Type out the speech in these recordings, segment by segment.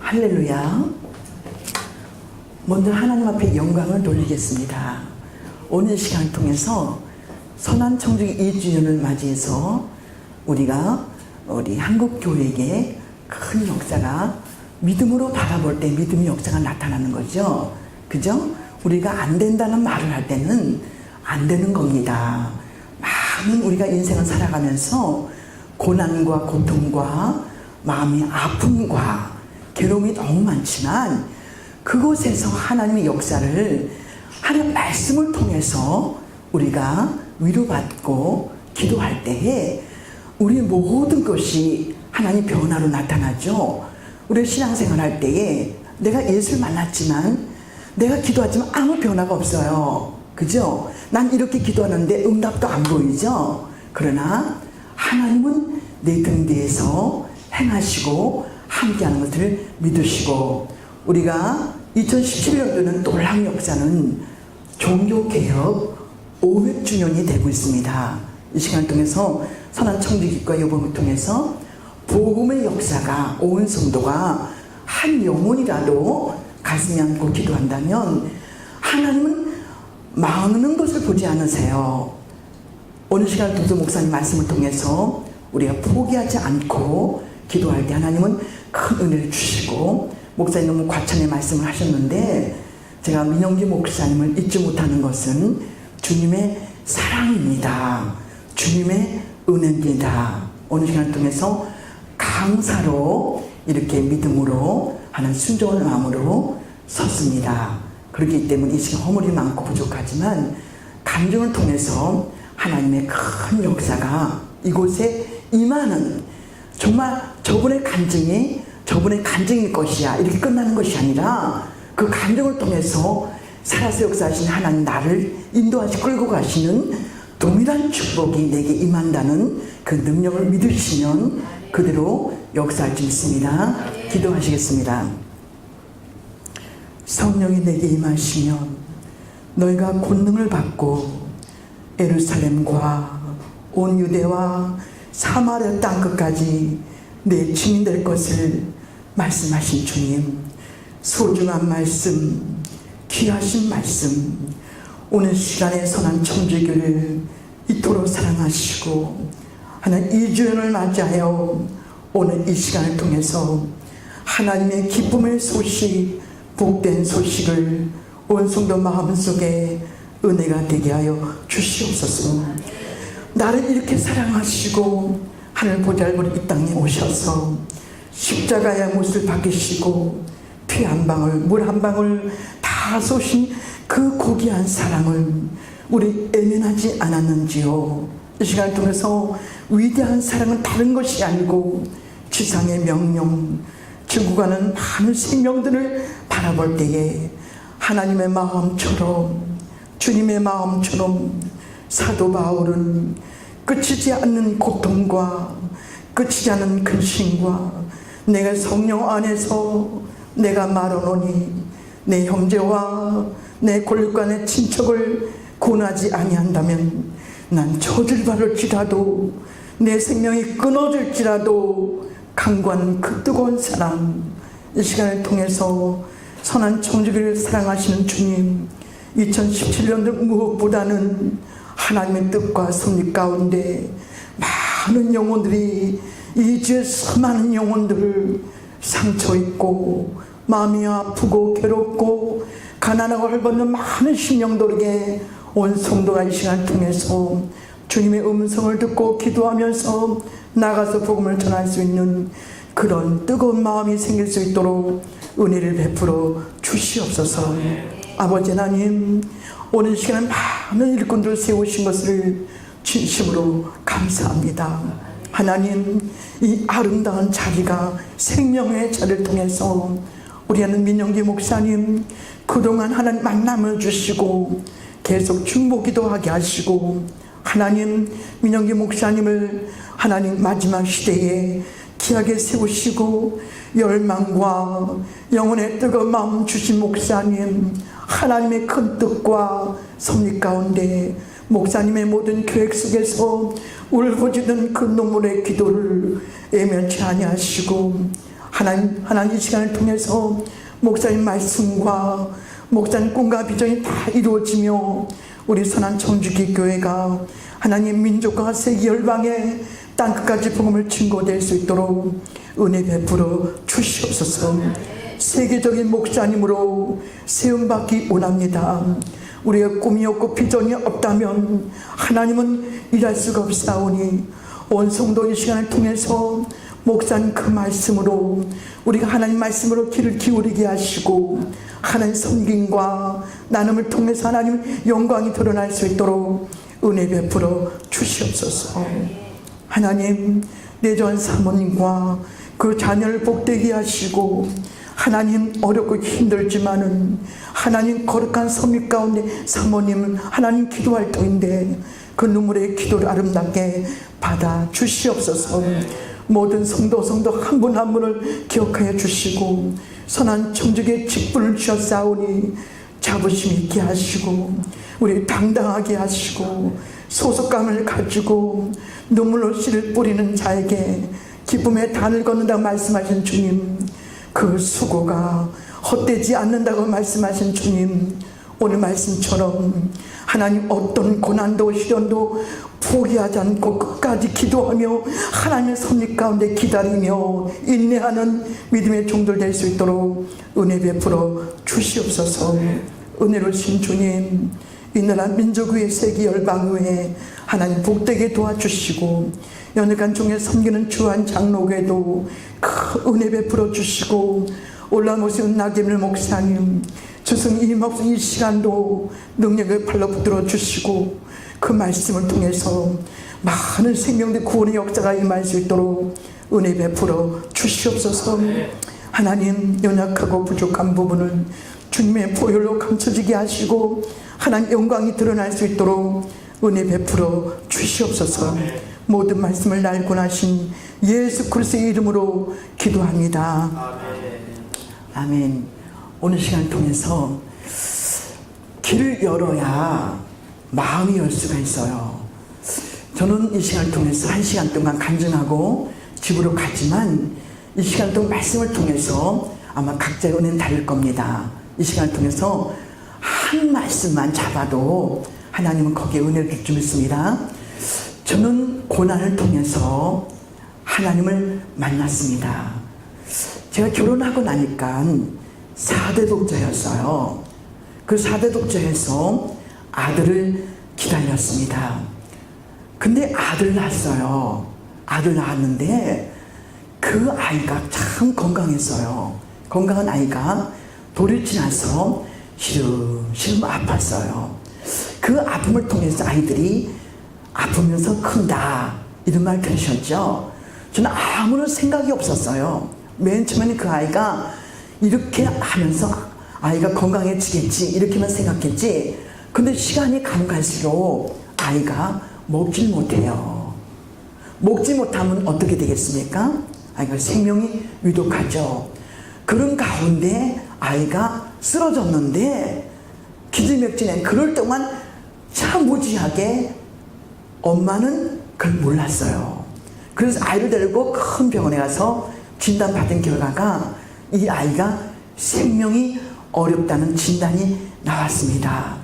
할렐루야. 먼저 하나님 앞에 영광을 돌리겠습니다. 오늘 시간을 통해서 선한 청주기 2주년을 맞이해서 우리가 우리 한국교회에게 큰 역사가 믿음으로 바라볼 때 믿음의 역사가 나타나는 거죠. 그죠? 우리가 안 된다는 말을 할 때는 안 되는 겁니다. 많은 우리가 인생을 살아가면서 고난과 고통과 마음의 아픔과 괴로움이 너무 많지만 그곳에서 하나님의 역사를 하나님의 말씀을 통해서 우리가 위로받고 기도할 때에 우리 모든 것이 하나님 변화로 나타나죠. 우리 신앙생활 할 때에 내가 예수를 만났지만 내가 기도하지만 아무 변화가 없어요. 그죠? 난 이렇게 기도하는데 응답도 안 보이죠? 그러나 하나님은 내 등 뒤에서 행하시고 함께하는 것을 믿으시고, 우리가 2017년도는 놀라운 역사는 종교개혁 500주년이 되고 있습니다. 이 시간을 통해서 선한 청지기과 요법을 통해서 복음의 역사가 온 성도가 한 영혼이라도 가슴에 안고 기도한다면 하나님은 망하는 것을 보지 않으세요. 오늘 시간 도서 목사님 말씀을 통해서 우리가 포기하지 않고 기도할 때 하나님은 큰 은혜를 주시고, 목사님 너무 과찬의 말씀을 하셨는데 제가 민영기 목사님을 잊지 못하는 것은 주님의 사랑입니다. 주님의 은혜입니다. 오늘 시간을 통해서 강사로 이렇게 믿음으로 하는 순종한 마음으로 섰습니다. 그렇기 때문에 이 시간 허물이 많고 부족하지만 감정을 통해서 하나님의 큰 역사가 이곳에 임하는, 정말 저분의 간증일 것이야 이렇게 끝나는 것이 아니라 그 감정을 통해서 살아서 역사하신 하나님, 나를 인도하시고 끌고 가시는 동일한 축복이 내게 임한다는 그 능력을 믿으시면 그대로 역사할 수 있습니다. 기도하시겠습니다. 성령이 내게 임하시면 너희가 권능을 받고 예루살렘과 온 유대와 사마리아 땅끝까지 내 증인 될 것을 말씀하신 주님, 소중한 말씀, 귀하신 말씀, 오늘 시간에 선한 청지교를 이토록 사랑하시고 하나님 2주년을 맞이하여 오늘 이 시간을 통해서 하나님의 기쁨의 소식, 복된 소식을 온 성도 마음속에 은혜가 되게 하여 주시옵소서. 나를 이렇게 사랑하시고 하늘 보잘것 이 땅에 오셔서 십자가의 못을 박으시고 피 한 방울, 물 한 방울 다 쏘신 그 고귀한 사랑을 우리 애면하지 않았는지요. 이 시간을 통해서 위대한 사랑은 다른 것이 아니고 지상의 명령, 지구 가는 많은 생명들을 바라볼 때에 하나님의 마음처럼, 주님의 마음처럼 사도 바울은 끝이지 않는 고통과 끝이지 않는 근심과 내가 성령 안에서 내가 말하노니 내 형제와 내 권력과 내 친척을 권하지 아니한다면 난 저주를 받을지라도 내 생명이 끊어질지라도 강구하는 그 뜨거운 사랑, 이 시간을 통해서 선한 청지기를 사랑하시는 주님, 2017년도 무엇보다는 하나님의 뜻과 섭리 가운데 많은 영혼들이, 이 주에 수많은 영혼들을 상처 있고 마음이 아프고 괴롭고 가난하고 헐벗는 많은 심령들에게 온 성도가 이 시간을 통해서 주님의 음성을 듣고 기도하면서 나가서 복음을 전할 수 있는 그런 뜨거운 마음이 생길 수 있도록 은혜를 베풀어 주시옵소서. 아버지 하나님, 오늘 시간에 많은 일꾼들을 세우신 것을 진심으로 감사합니다. 하나님, 이 아름다운 자리가 생명의 자리를 통해서 우리 하는 민영기 목사님 그동안 하나님 만남을 주시고 계속 중보기도 하게 하시고, 하나님 민영기 목사님을 하나님 마지막 시대에 귀하게 세우시고 열망과 영혼의 뜨거운 마음 주신 목사님, 하나님의 큰 뜻과 섭리 가운데 목사님의 모든 계획 속에서 울부짖는 그 눈물의 기도를 애면치 아니하시고 하나님 이 시간을 통해서 목사님 말씀과 목사님 꿈과 비전이 다 이루어지며 우리 선한 청주기교회가 하나님 민족과 세계 열방에 땅끝까지 복음을 증거될 수 있도록 은혜 베풀어 주시옵소서. 세계적인 목사님으로 세움받기 원합니다. 우리의 꿈이 없고 비전이 없다면 하나님은 일할 수가 없사오니 온 성도 이 시간을 통해서 목사님 그 말씀으로 우리가 하나님 말씀으로 귀를 기울이게 하시고 하나님 섬김과 나눔을 통해서 하나님 영광이 드러날 수 있도록 은혜 베풀어 주시옵소서. 하나님 내전 사모님과 그 자녀를 복되게 하시고 하나님 어렵고 힘들지만은 하나님 거룩한 섬입 가운데 사모님은 하나님 기도할 터인데 그 눈물의 기도를 아름답게 받아 주시옵소서. 모든 성도 한 분 한 분을 기억하여 주시고 선한 청주의 직분을 주셨사오니 자부심 있게 하시고 우리 당당하게 하시고 소속감을 가지고 눈물로 씨를 뿌리는 자에게 기쁨의 단을 걷는다고 말씀하신 주님, 그 수고가 헛되지 않는다고 말씀하신 주님, 오늘 말씀처럼 하나님 어떤 고난도 시련도 포기하지 않고 끝까지 기도하며 하나님의 섭리 가운데 기다리며 인내하는 믿음의 종들 될 수 있도록 은혜 베풀어 주시옵소서. 은혜로우신 주님, 이 나라 민족 위에 세계 열방 위에 하나님 복되게 도와주시고 연약한 종에 섬기는 주한 장로교회도 큰 은혜 베풀어 주시고 올라오신 나경일 목사님 주승 이목성 이 시간도 능력을 발로 붙들어 주시고 그 말씀을 통해서 많은 생명들 구원의 역사가 임할 수 있도록 은혜 베풀어 주시옵소서. 하나님 연약하고 부족한 부분은 주님의 보혈로 감춰지게 하시고 하나님 영광이 드러날 수 있도록 은혜 베풀어 주시옵소서. 모든 말씀을 날 권하신 예수 그리스도의 이름으로 기도합니다. 아멘. 오늘 시간을 통해서 길을 열어야 마음이 열 수가 있어요. 저는 이 시간을 통해서 1시간 동안 간증하고 집으로 갔지만 이 시간 동안 말씀을 통해서 아마 각자의 은혜는 다를 겁니다. 이 시간을 통해서 한 말씀만 잡아도 하나님은 거기에 은혜를 줄 줄 믿습니다. 저는 고난을 통해서 하나님을 만났습니다. 제가 결혼하고 나니까 4대 독자였어요. 그 4대 독자에서 아들을 기다렸습니다. 근데 아들 낳았어요. 아들 낳았는데 그 아이가 참 건강했어요. 건강한 아이가 돌을 지나서 시름시름 아팠어요. 그 아픔을 통해서 아이들이 아프면서 큰다 이런 말 들으셨죠? 저는 아무런 생각이 없었어요. 맨 처음에는 그 아이가 이렇게 하면서 아이가 건강해지겠지 이렇게만 생각했지, 근데 시간이 가면 갈수록 아이가 먹질 못해요. 먹지 못하면 어떻게 되겠습니까? 아이가 생명이 위독하죠. 그런 가운데 아이가 쓰러졌는데 기지맥진해. 그럴 동안 참 무지하게 엄마는 그걸 몰랐어요. 그래서 아이를 데리고 큰 병원에 가서 진단받은 결과가 이 아이가 생명이 어렵다는 진단이 나왔습니다.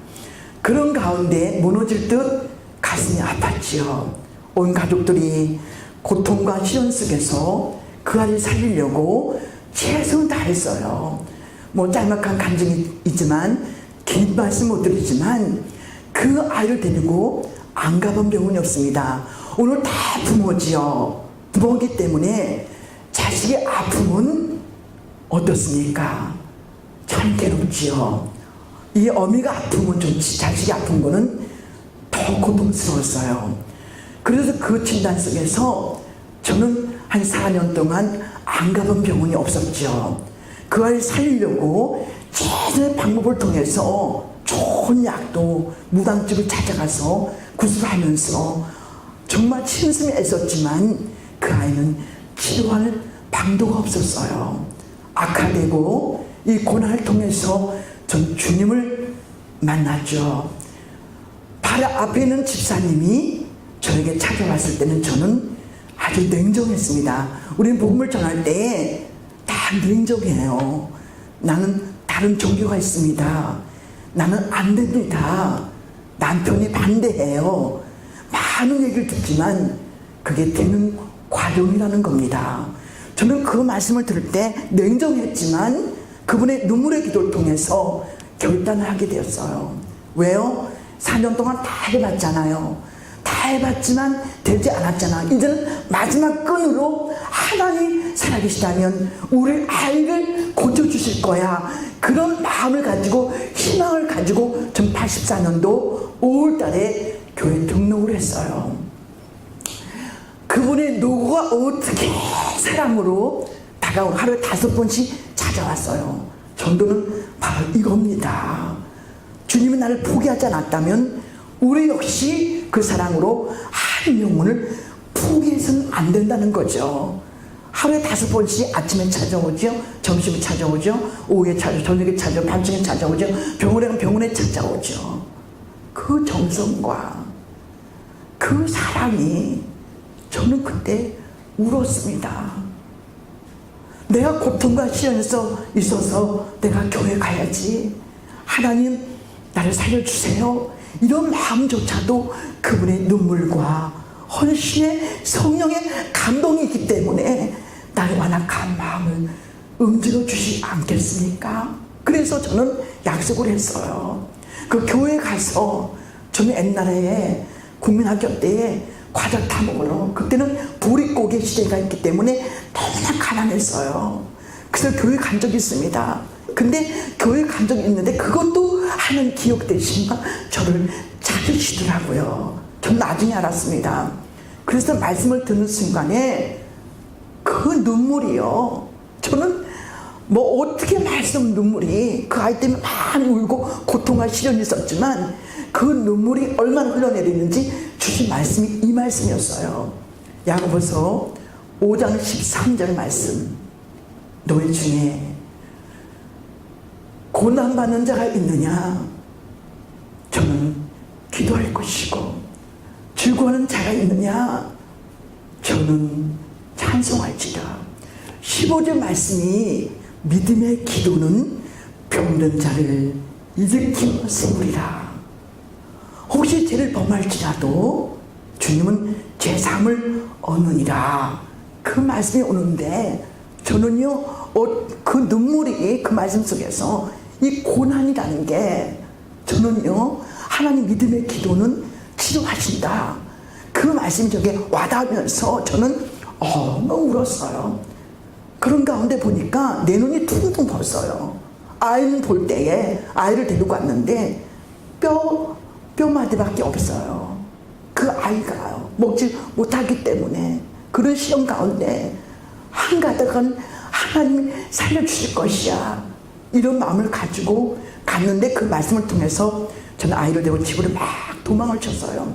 그런 가운데 무너질 듯 가슴이 아팠지요. 온 가족들이 고통과 시련 속에서 그 아이를 살리려고 최선을 다했어요. 뭐 짤막한 감정이 있지만 긴 말씀 못 드리지만 그 아이를 데리고 안 가본 병원이 없습니다. 오늘 다 부모지요. 부모이기 때문에 자식의 아픔은 어떻습니까? 참 괴롭지요. 이 어미가 아프면 좋지 자식이 아픈 거는 더 고통스러웠어요. 그래서 그 진단 속에서 저는 한 4년 동안 안 가본 병원이 없었죠. 그 아이를 살리려고 최선의 방법을 통해서 좋은 약도 무당집을 찾아가서 구술하면서 정말 침심이 애썼지만 그 아이는 치료할 방도가 없었어요. 악화되고 이 고난을 통해서 전 주님을 만났죠. 바로 앞에 있는 집사님이 저에게 찾아왔을 때는 저는 아주 냉정했습니다. 우리는 복음을 전할 때 냉정해요. 나는 다른 종교가 있습니다. 나는 안 됩니다. 남편이 반대해요. 많은 얘기를 듣지만 그게 되는 과정이라는 겁니다. 저는 그 말씀을 들을 때 냉정했지만 그분의 눈물의 기도를 통해서 결단을 하게 되었어요. 왜요? 4년 동안 다 해봤잖아요. 다 해봤지만 되지 않았잖아. 이제는 마지막 끈으로 하나님 살아계시다면 우리 아이를 고쳐주실 거야. 그런 마음을 가지고 희망을 가지고 전 84년도 5월달에 교회 등록을 했어요. 그분의 노고가 어떻게 사랑으로 다가오고 하루에 5번씩 찾아왔어요. 전도는 바로 이겁니다. 주님이 나를 포기하지 않았다면 우리 역시 그 사랑으로 한 영혼을 포기해서는 안 된다는 거죠. 하루에 5번씩 아침에 찾아오죠, 점심에 찾아오죠, 오후에 찾아오죠, 저녁에 찾아오죠, 밤중에 찾아오죠, 병원에 가면 병원에 찾아오죠. 그 정성과 그 사랑이 저는 그때 울었습니다. 내가 고통과 시련에서 있어서 내가 교회 가야지, 하나님 나를 살려주세요, 이런 마음조차도 그분의 눈물과 헌신의 성령의 감동이 있기 때문에 나의 완악한 마음을 움직여 주시지 않겠습니까? 그래서 저는 약속을 했어요. 그 교회 가서 저는 옛날에 국민학교 때에 과자 타 먹으러, 그때는 보릿고개 시대가 있기 때문에 너무나 가난했어요. 그래서 교회 간 적이 있습니다. 근데 교회 간 적이 있는데 그것도 하는 기억 대신 저를 찾으시더라고요. 전 나중에 알았습니다. 그래서 말씀을 듣는 순간에 그 눈물이요, 저는 뭐 어떻게 말씀 눈물이, 그 아이 때문에 많이 울고 고통과 시련이 있었지만 그 눈물이 얼마나 흘러내리는지 주신 말씀이 이 말씀이었어요. 야고보서 5장 13절 말씀. 너희 중에 고난받는 자가 있느냐? 저는 기도할 것이고, 즐거워하는 자가 있느냐? 저는 찬송할지라. 15절 말씀이 믿음의 기도는 병든 자를 일으키는 승리라. 혹시 죄를 범할지라도 주님은 죄사함을 얻느니라. 그 말씀이 오는데 저는요, 그 눈물이 그 말씀 속에서 이 고난이라는 게 저는요, 하나님 믿음의 기도는 치료하신다, 그 말씀이 저게 와닿으면서 저는 너무 울었어요. 그런 가운데 보니까 내 눈이 퉁퉁 부었어요. 아이는 볼 때에 아이를 데리고 왔는데 뼈마디밖에 없어요. 그 아이가 먹지 못하기 때문에 그런 시험 가운데 한가득은 하나님이 살려주실 것이야, 이런 마음을 가지고 갔는데 그 말씀을 통해서 저는 아이를 데리고 집으로 막 도망을 쳤어요.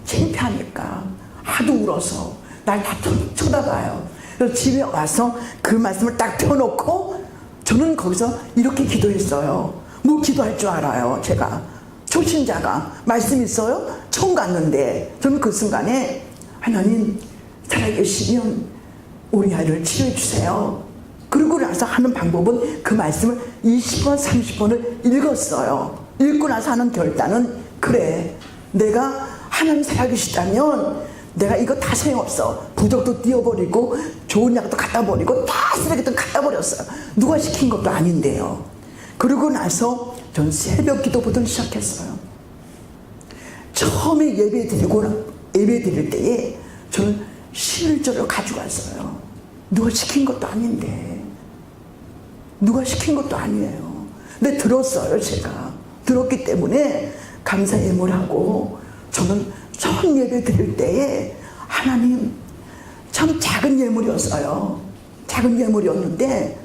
창피하니까 하도 울어서 날 다 쳐다봐요. 그래서 집에 와서 그 말씀을 딱 펴놓고 저는 거기서 이렇게 기도했어요. 뭐 기도할 줄 알아요. 제가 초신자가 말씀 있어요? 처음 갔는데 저는 그 순간에 하나님 살아계시면 우리 아이를 치료해 주세요. 그러고 나서 하는 방법은 그 말씀을 20번 30번을 읽었어요. 읽고 나서 하는 결단은, 그래, 내가 하나님 살아계시다면 내가 이거 다 소용없어. 부적도 띄워버리고 좋은 약도 갖다 버리고 다 쓰레기도 갖다 버렸어요. 누가 시킨 것도 아닌데요. 그러고 나서 전 새벽 기도부터 시작했어요. 처음에 예배 드릴 때에 저는 실절을 가져갔어요. 누가 시킨 것도 아닌데, 누가 시킨 것도 아니에요. 근데 들었어요. 제가 들었기 때문에 감사 예물을 하고, 저는 처음 예배 드릴 때에 하나님, 참 작은 예물이었어요. 작은 예물이었는데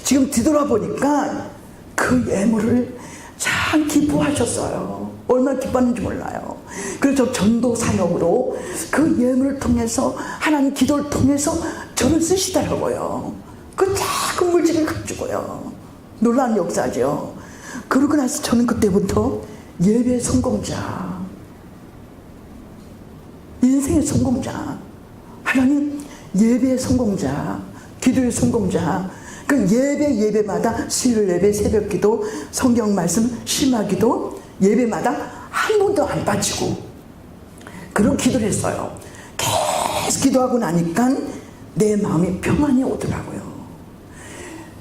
지금 뒤돌아보니까 그 예물을 참 기뻐하셨어요. 얼마나 기뻤는지 몰라요. 그래서 저 전도 사역으로 그 예물을 통해서, 하나님 기도를 통해서 저를 쓰시더라고요. 그 작은 물질을 가지고요. 놀라운 역사죠. 그러고 나서 저는 그때부터 예배 성공자, 인생의 성공자, 하나님 예배의 성공자, 기도의 성공자. 그 예배마다 수요일 예배, 새벽 기도, 성경 말씀, 심화 기도, 예배마다 한 번도 안 빠지고 그런 기도를 했어요. 계속 기도하고 나니까 내 마음이 평안이 오더라고요.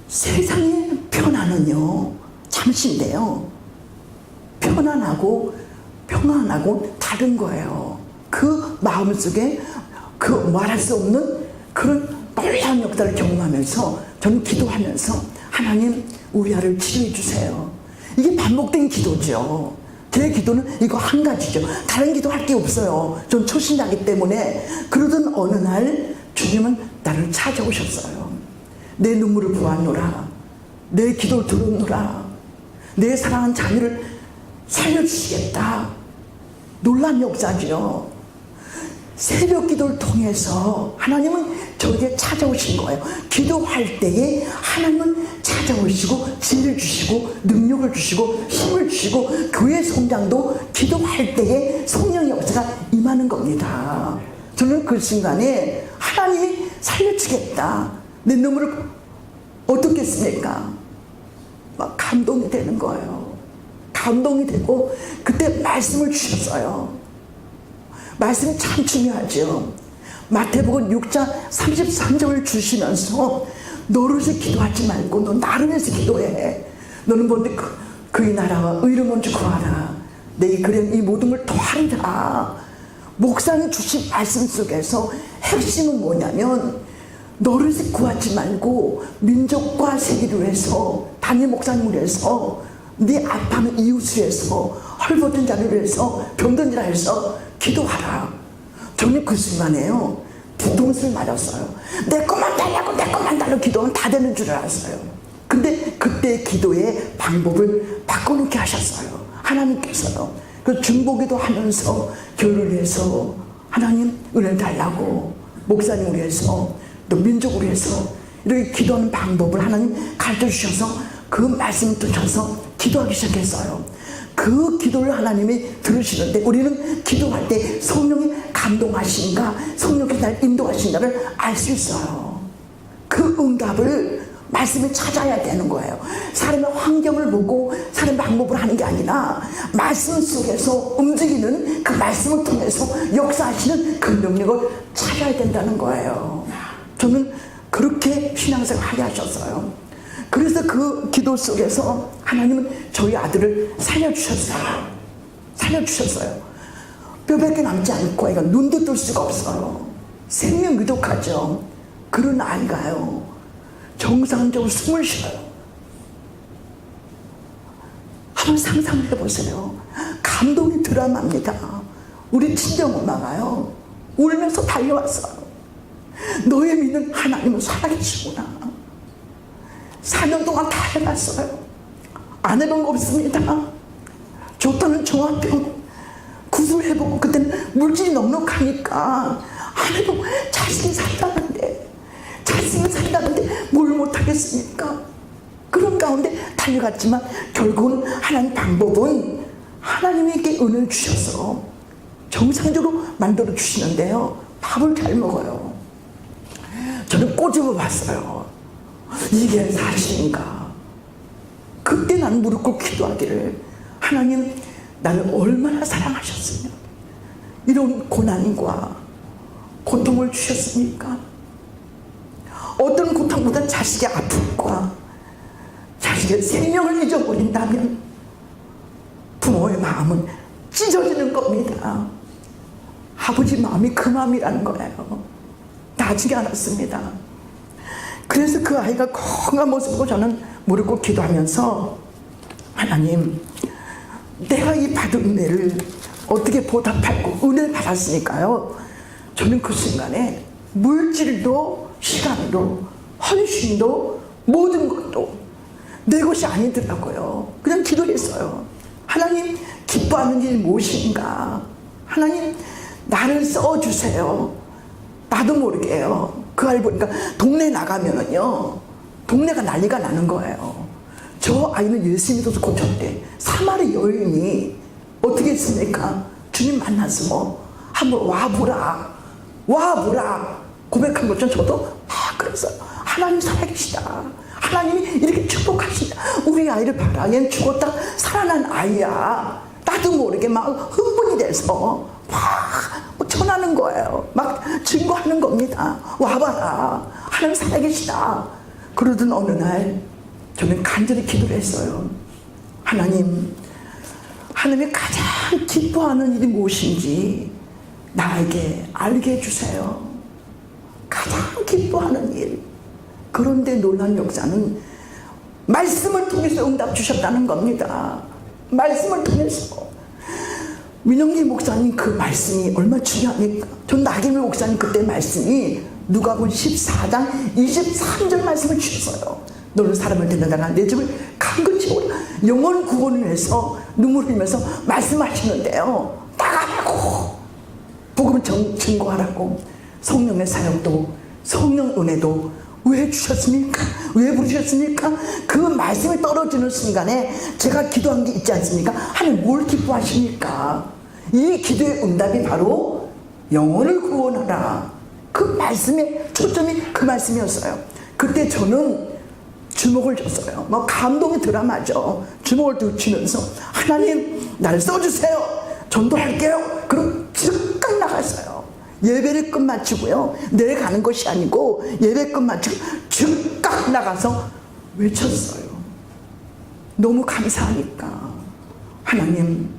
세상의 평안은요, 잠시인데요. 편안하고 평안하고 다른 거예요. 그 마음속에 그 말할 수 없는 그런 놀라운 역사를 경험하면서 저는 기도하면서 하나님 우리 아를 치료해 주세요. 이게 반복된 기도죠. 제 기도는 이거 한 가지죠. 다른 기도 할 게 없어요. 전 초신자이기 때문에. 그러던 어느 날 주님은 나를 찾아오셨어요. 내 눈물을 보았노라. 내 기도를 들었노라. 내 사랑한 자녀를 살려주시겠다. 놀란 역사죠. 새벽 기도를 통해서 하나님은 저에게 찾아오신 거예요. 기도할 때에 하나님은 찾아오시고 지혜를 주시고 능력을 주시고 힘을 주시고 교회 성장도 기도할 때에 성령의 역사가 임하는 겁니다. 저는 그 순간에 하나님이 살려주겠다. 내 눈물을 어떻겠습니까? 막 감동이 되는 거예요. 감동이 되고 그때 말씀을 주셨어요. 말씀이 참 중요하죠. 마태복음 6장 33절을 주시면서 너를 위해서 기도하지 말고 너 나를 위해서 기도해. 너는 뭔데 그의 나라와 의를 먼저 구하라. 내게 그럼 이 모든 걸 더하리라. 목사님 주신 말씀 속에서 핵심은 뭐냐면 너를 위해서 구하지 말고 민족과 세계를 위해서, 담임 목사님을 위해서, 네 아파하는 이웃을 위해서, 헐벗은 자를 위해서, 병든 자를 위해서 기도하라. 저는 그 순간에요 뒤통수를 맞았어요. 내 것만 달라고 내 것만 달라고 기도하면 다 되는 줄 알았어요. 근데 그때 기도의 방법을 바꿔놓게 하셨어요. 하나님께서요. 그 중보기도 하면서 교회를 위해서 하나님 은혜를 달라고, 목사님을 위해서, 또 민족을 위해서 이렇게 기도하는 방법을 하나님 가르쳐 주셔서 그 말씀을 듣셔서 기도하기 시작했어요. 그 기도를 하나님이 들으시는데 우리는 기도할 때 성령이 감동하신가, 성령께서 날 인도하신가를 알 수 있어요. 그 응답을 말씀을 찾아야 되는 거예요. 사람의 환경을 보고 사람의 방법을 하는 게 아니라 말씀 속에서 움직이는 그 말씀을 통해서 역사하시는 그 능력을 찾아야 된다는 거예요. 저는 그렇게 신앙생활 하게 하셨어요. 그래서 그 기도 속에서 하나님은 저희 아들을 살려주셨어요. 살려주셨어요. 뼈밖에 남지 않고 애가 눈도 뜰 수가 없어요. 생명 위독하죠. 그런 아이가요 정상적으로 숨을 쉬어요. 한번 상상을 해보세요. 감동이 드라마입니다. 우리 친정엄마가요 울면서 달려왔어요. 너의 믿는 하나님은 살아계시구나. 4년 동안 다 해봤어요. 안 해본 거 없습니다. 좋다는 종합병 구술해보고 그때는 물질이 넉넉하니까 안 해보고 자식이 산다는데 뭘 못하겠습니까? 그런 가운데 달려갔지만 결국은 하나님 방법은 하나님에게 은혜를 주셔서 정상적으로 만들어 주시는데요 밥을 잘 먹어요. 저는 꼬집어 봤어요. 이게 사실인가? 그때 난 무릎 꿇고 기도하기를 하나님 나를 얼마나 사랑하셨으면 이런 고난과 고통을 주셨습니까? 어떤 고통보다 자식의 아픔과 자식의 생명을 잊어버린다면 부모의 마음은 찢어지는 겁니다. 아버지 마음이 그 마음이라는 거예요. 나중에 알았습니다. 그래서 그 아이가 건강한 모습을 보고 저는 무릎 꿇고 기도하면서 하나님 내가 이 받은 은혜를 어떻게 보답하고 은혜를 받았으니까요 저는 그 순간에 물질도 시간도 헌신도 모든 것도 내 것이 아니더라고요. 그냥 기도했어요. 하나님 기뻐하는 일이 무엇인가? 하나님 나를 써주세요. 나도 모르게요. 그 아이 보니까 동네 나가면은요 동네가 난리가 나는 거예요. 저 아이는 예수 믿어서 고쳤대. 사마리 여인이 어떻게 했습니까? 주님 만나서 뭐 한번 와보라 고백한 것처럼 저도 그래서 하나님 살아계시다. 하나님이 이렇게 축복하신다. 우리 아이를 봐라. 얘는 죽었다 살아난 아이야. 나도 모르게 막 흥분이 돼서 막 전하는 거예요. 막 증거하는 겁니다. 와봐라. 하나님 살아계시다. 그러던 어느 날 저는 간절히 기도를 했어요. 하나님이 가장 기뻐하는 일이 무엇인지 나에게 알게 해주세요. 가장 기뻐하는 일. 그런데 놀란 역사는 말씀을 통해서 응답 주셨다는 겁니다. 말씀을 통해서. 민영기 목사님 그 말씀이 얼마나 중요합니까? 전 나경미 목사님 그때 말씀이 누가복음 14장 23절 말씀을 주셨어요. 너는 사람을 데려다가 내 집을 강건히 채우라. 영혼 구원을 위해서 눈물을 흘리면서 말씀하시는데요. 나가라고. 복음을 증거하라고. 성령의 사역도 성령 은혜도 왜 주셨습니까? 왜 부르셨습니까? 그 말씀이 떨어지는 순간에 제가 기도한 게 있지 않습니까? 하나님 뭘 기뻐하십니까? 이 기도의 응답이 바로 영혼을 구원하라. 그 말씀의 초점이 그 말씀이었어요. 그때 저는 주목을 줬어요. 뭐 감동의 드라마죠. 주목을 주면서 하나님 나를 써주세요. 전도할게요. 그럼 즉각 나갔어요. 예배를 끝마치고요. 내일 가는 것이 아니고 예배 끝마치고 즉각 나가서 외쳤어요. 너무 감사하니까 하나님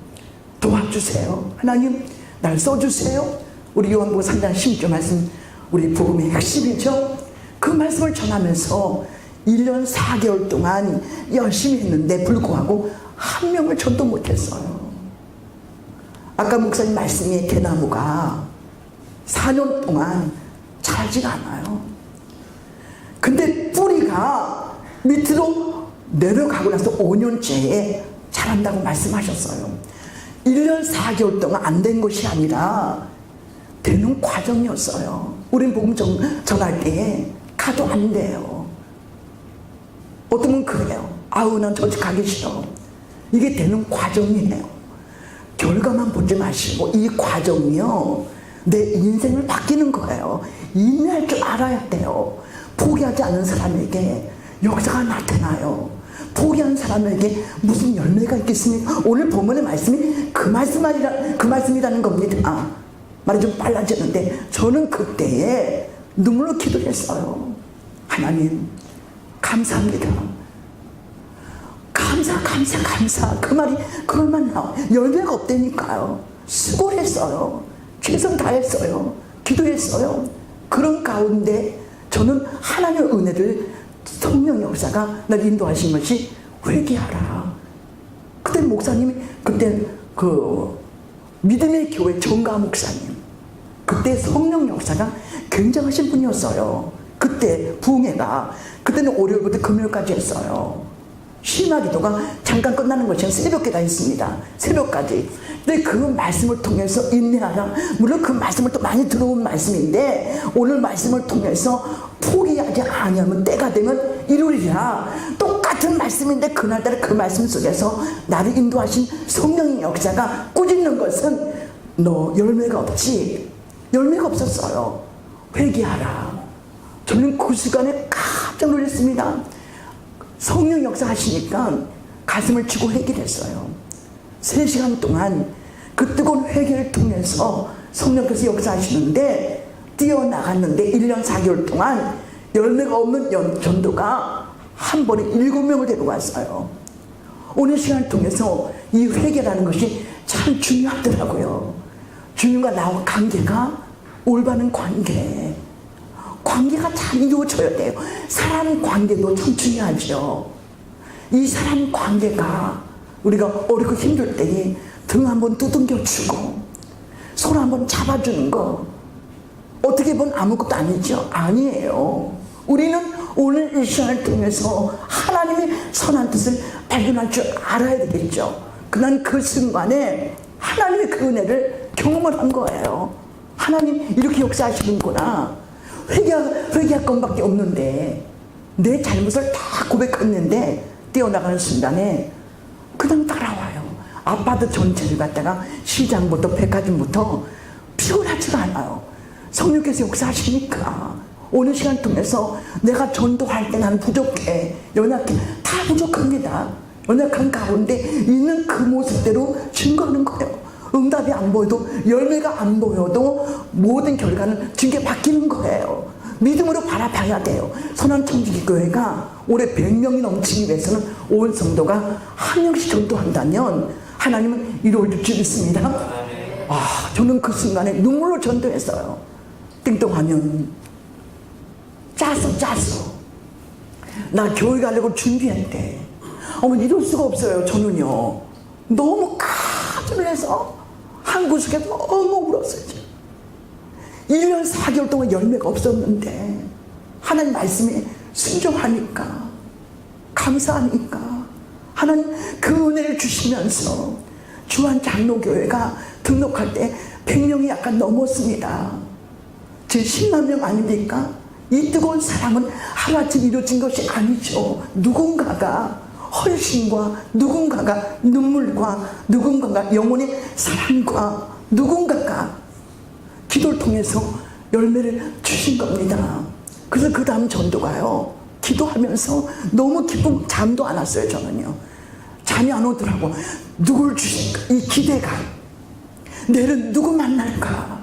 도와주세요. 하나님 날 써주세요. 우리 요한복음 3장 16절 말씀 우리 복음의 핵심이죠. 그 말씀을 전하면서 1년 4개월 동안 열심히 했는데 불구하고 한 명을 전도 못했어요. 아까 목사님 말씀이 대나무가 4년 동안 자라지가 않아요. 근데 뿌리가 밑으로 내려가고 나서 5년째에 자란다고 말씀하셨어요. 1년 4개월 동안 안 된 것이 아니라 되는 과정이었어요. 우린 복음 전할 때 가도 안 돼요. 어떤 분 그래요. 아우 난 저집 가기 싫어. 이게 되는 과정이에요. 결과만 보지 마시고 이 과정이요 내 인생을 바뀌는 거예요. 인내할 줄 알아야 돼요. 포기하지 않은 사람에게 역사가 나타나요. 포기한 사람에게 무슨 열매가 있겠습니까? 오늘 본문의 말씀이 그 말씀이라는 겁니다. 말이 좀 빨라지는데 저는 그때에 눈물로 기도했어요. 하나님 감사합니다. 감사. 그 말이 그럴만 나와. 열매가 없다니까요. 수고를 했어요. 최선 다했어요. 기도했어요. 그런 가운데 저는 하나님의 은혜를 성령 역사가 날 인도하신 것이 회개하라. 그때 목사님이 그때 그 믿음의 교회 정가 목사님 그때 성령 역사가 굉장하신 분이었어요. 그때 부흥회가 그때는 월요일부터 금요일까지 했어요. 심화 기도가 잠깐 끝나는 것이 아니라 새벽기도 했습니다. 새벽까지. 근데 그 말씀을 통해서 인내하라. 물론 그 말씀을 또 많이 들어온 말씀인데 오늘 말씀을 통해서 포기하지 아니하면 때가 되면 이루리라. 똑같은 말씀인데 그날따라 그 말씀 속에서 나를 인도하신 성령의 역사가 꾸짖는 것은 너 열매가 없지. 열매가 없었어요. 회개하라. 저는 그 시간에 깜짝 놀랐습니다. 성령 역사 하시니까 가슴을 치고 회개를 했어요. 3시간 동안 그 뜨거운 회개를 통해서 성령께서 역사하시는데 뛰어나갔는데 1년 4개월 동안 열매가 없는 전도가 한 번에 7명을 데리고 왔어요. 오늘 시간을 통해서 이 회개라는 것이 참 중요하더라고요. 주님과 나와 관계가 올바른 관계가 잘 이루어져야 돼요. 사람 관계도 참 중요하죠. 이 사람 관계가 우리가 어렵고 힘들 때에 등 한번 두둥겨 주고 손 한번 잡아주는 거 어떻게 보면 아무것도 아니죠. 아니에요. 우리는 오늘 이 시간을 통해서 하나님의 선한 뜻을 발견할 줄 알아야 되겠죠. 그난 그 순간에 하나님의 그 은혜를 경험을 한 거예요. 하나님 이렇게 역사하시는구나. 회개할 것밖에 없는데 내 잘못을 다 고백했는데 뛰어나가는 순간에 그냥 따라와요. 아파트 전체를 갖다가 시장부터 백화점부터 피곤하지가 않아요. 성령께서 역사하시니까 오늘 시간 통해서 내가 전도할 때 나는 부족해, 연약해, 다 부족합니다. 연약한 가운데 있는 그 모습대로 증거하는 거예요. 응답이 안 보여도, 열매가 안 보여도 모든 결과는 증게 바뀌는 거예요. 믿음으로 바라봐야 돼요. 선한청지기교회가 올해 100명이 넘치기 위해서는 온 성도가 한 명씩 전도한다면 하나님은 이루어질 줄 믿습니다. 저는 그 순간에 눈물로 전도했어요. 띵동하면 짜서 나 교회 가려고 준비했대. 어머니, 이럴 수가 없어요. 저는요 너무 가슴에서 한 구석에 너무 울었어요. 1년 4개월 동안 열매가 없었는데 하나님 말씀에 순종하니까, 감사하니까 하나님 그 은혜를 주시면서 주한 장로교회가 등록할 때 100명이 약간 넘었습니다. 제 10만 명 아닙니까? 이 뜨거운 사랑은 하루아침 이루어진 것이 아니죠. 누군가가 헌신과, 누군가가 눈물과, 누군가가 영혼의 사랑과, 누군가가 기도를 통해서 열매를 주신 겁니다. 그래서 그 다음 전도가요, 기도하면서 너무 기쁨, 잠도 안 왔어요. 저는요 잠이 안 오더라고. 누굴 주실까, 이 기대가. 내일은 누구 만날까.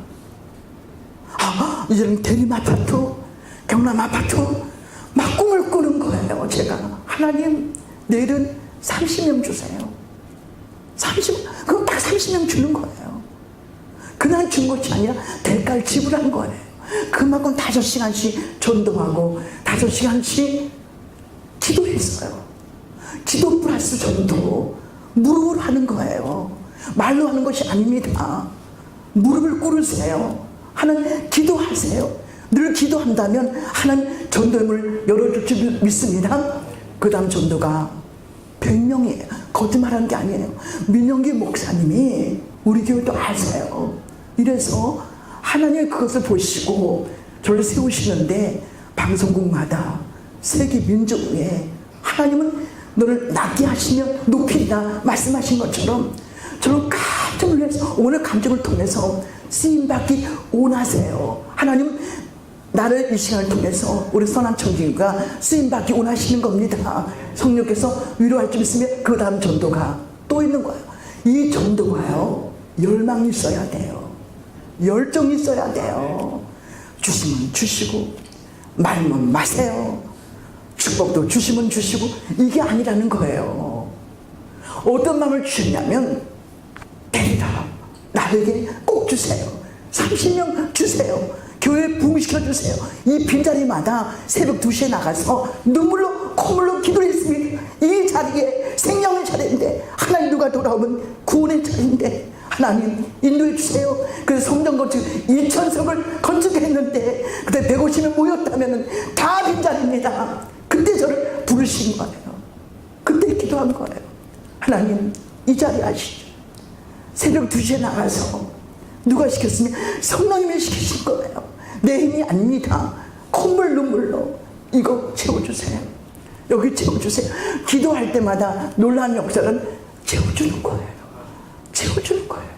이제는 대림 아파트, 경남 아파트 막 꿈을 꾸는 거예요. 제가 하나님, 내일은 30명 주세요. 30, 그럼 딱 30명 주는 거예요. 그날 준 것이 아니라 대가를 지불한 거예요. 그만큼 5시간씩 전도하고 5시간씩 기도했어요. 기도 플러스 전도, 무릎으로 하는 거예요. 말로 하는 것이 아닙니다. 무릎을 꿇으세요. 하나님, 기도하세요. 늘 기도한다면 하나님 전도의 문을 열어줄 줄 믿습니다. 그 다음 전도가 100명이에요. 거짓말하는 게 아니에요. 민영기 목사님이 우리 교회도 아세요. 이래서 하나님이 그것을 보시고 저를 세우시는데, 방송국마다 세계 민족에 하나님은 너를 낮게 하시면 높이리라 말씀하신 것처럼 저는 깜짝 놀라서 오늘 감정을 통해서 쓰임받기 원하세요. 하나님, 나를 이 시간을 통해서 우리 선한청지기가 쓰임받기 원하시는 겁니다. 성령께서 위로할 줄 있으면 그 다음 전도가 또 있는 거예요. 이 전도가요, 열망이 있어야 돼요. 열정이 있어야 돼요. 주시면 주시고 말면 마세요. 축복도 주시면 주시고, 이게 아니라는 거예요. 어떤 마음을 주셨냐면, 데리라, 나에게 꼭 주세요. 30명 주세요. 교회에 부흥시켜 주세요. 이 빈자리마다 새벽 2시에 나가서 눈물로 콧물로 기도를 했습니다. 이 자리에 생명의 자리인데, 하나님 누가 돌아오면 구원의 자리인데 하나님 인도해 주세요. 그래서 성전 건축 2000석을 건축했는데 그때 150명 모였다면 다 빈자리입니다. 그때 저를 부르신 거예요. 그때 기도한 거예요. 하나님, 이 자리 아시죠? 새벽 2시에 나가서 누가 시켰으면 성령님이 시키신 거예요. 내 힘이 아닙니다. 콧물 눈물로 이거 채워주세요. 여기 채워주세요. 기도할 때마다 놀라운 역사는 채워주는 거예요. 채워주는 거예요.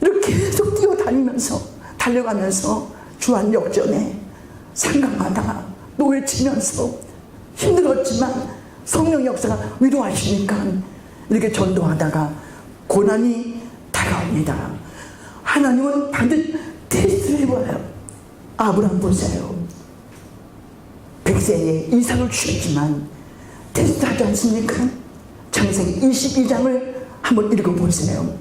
이렇게 계속 뛰어다니면서, 달려가면서 주한 역전에 상강하다가 노예치면서 힘들었지만 성령 역사가 위로하시니까 이렇게 전도하다가 고난이 다가옵니다. 하나님은 반드시 테스트를 해봐요. 아브라함 보세요. 100세에 이삭을 주셨지만 테스트하지 않습니까? 창세기 22장을 한번 읽어보세요.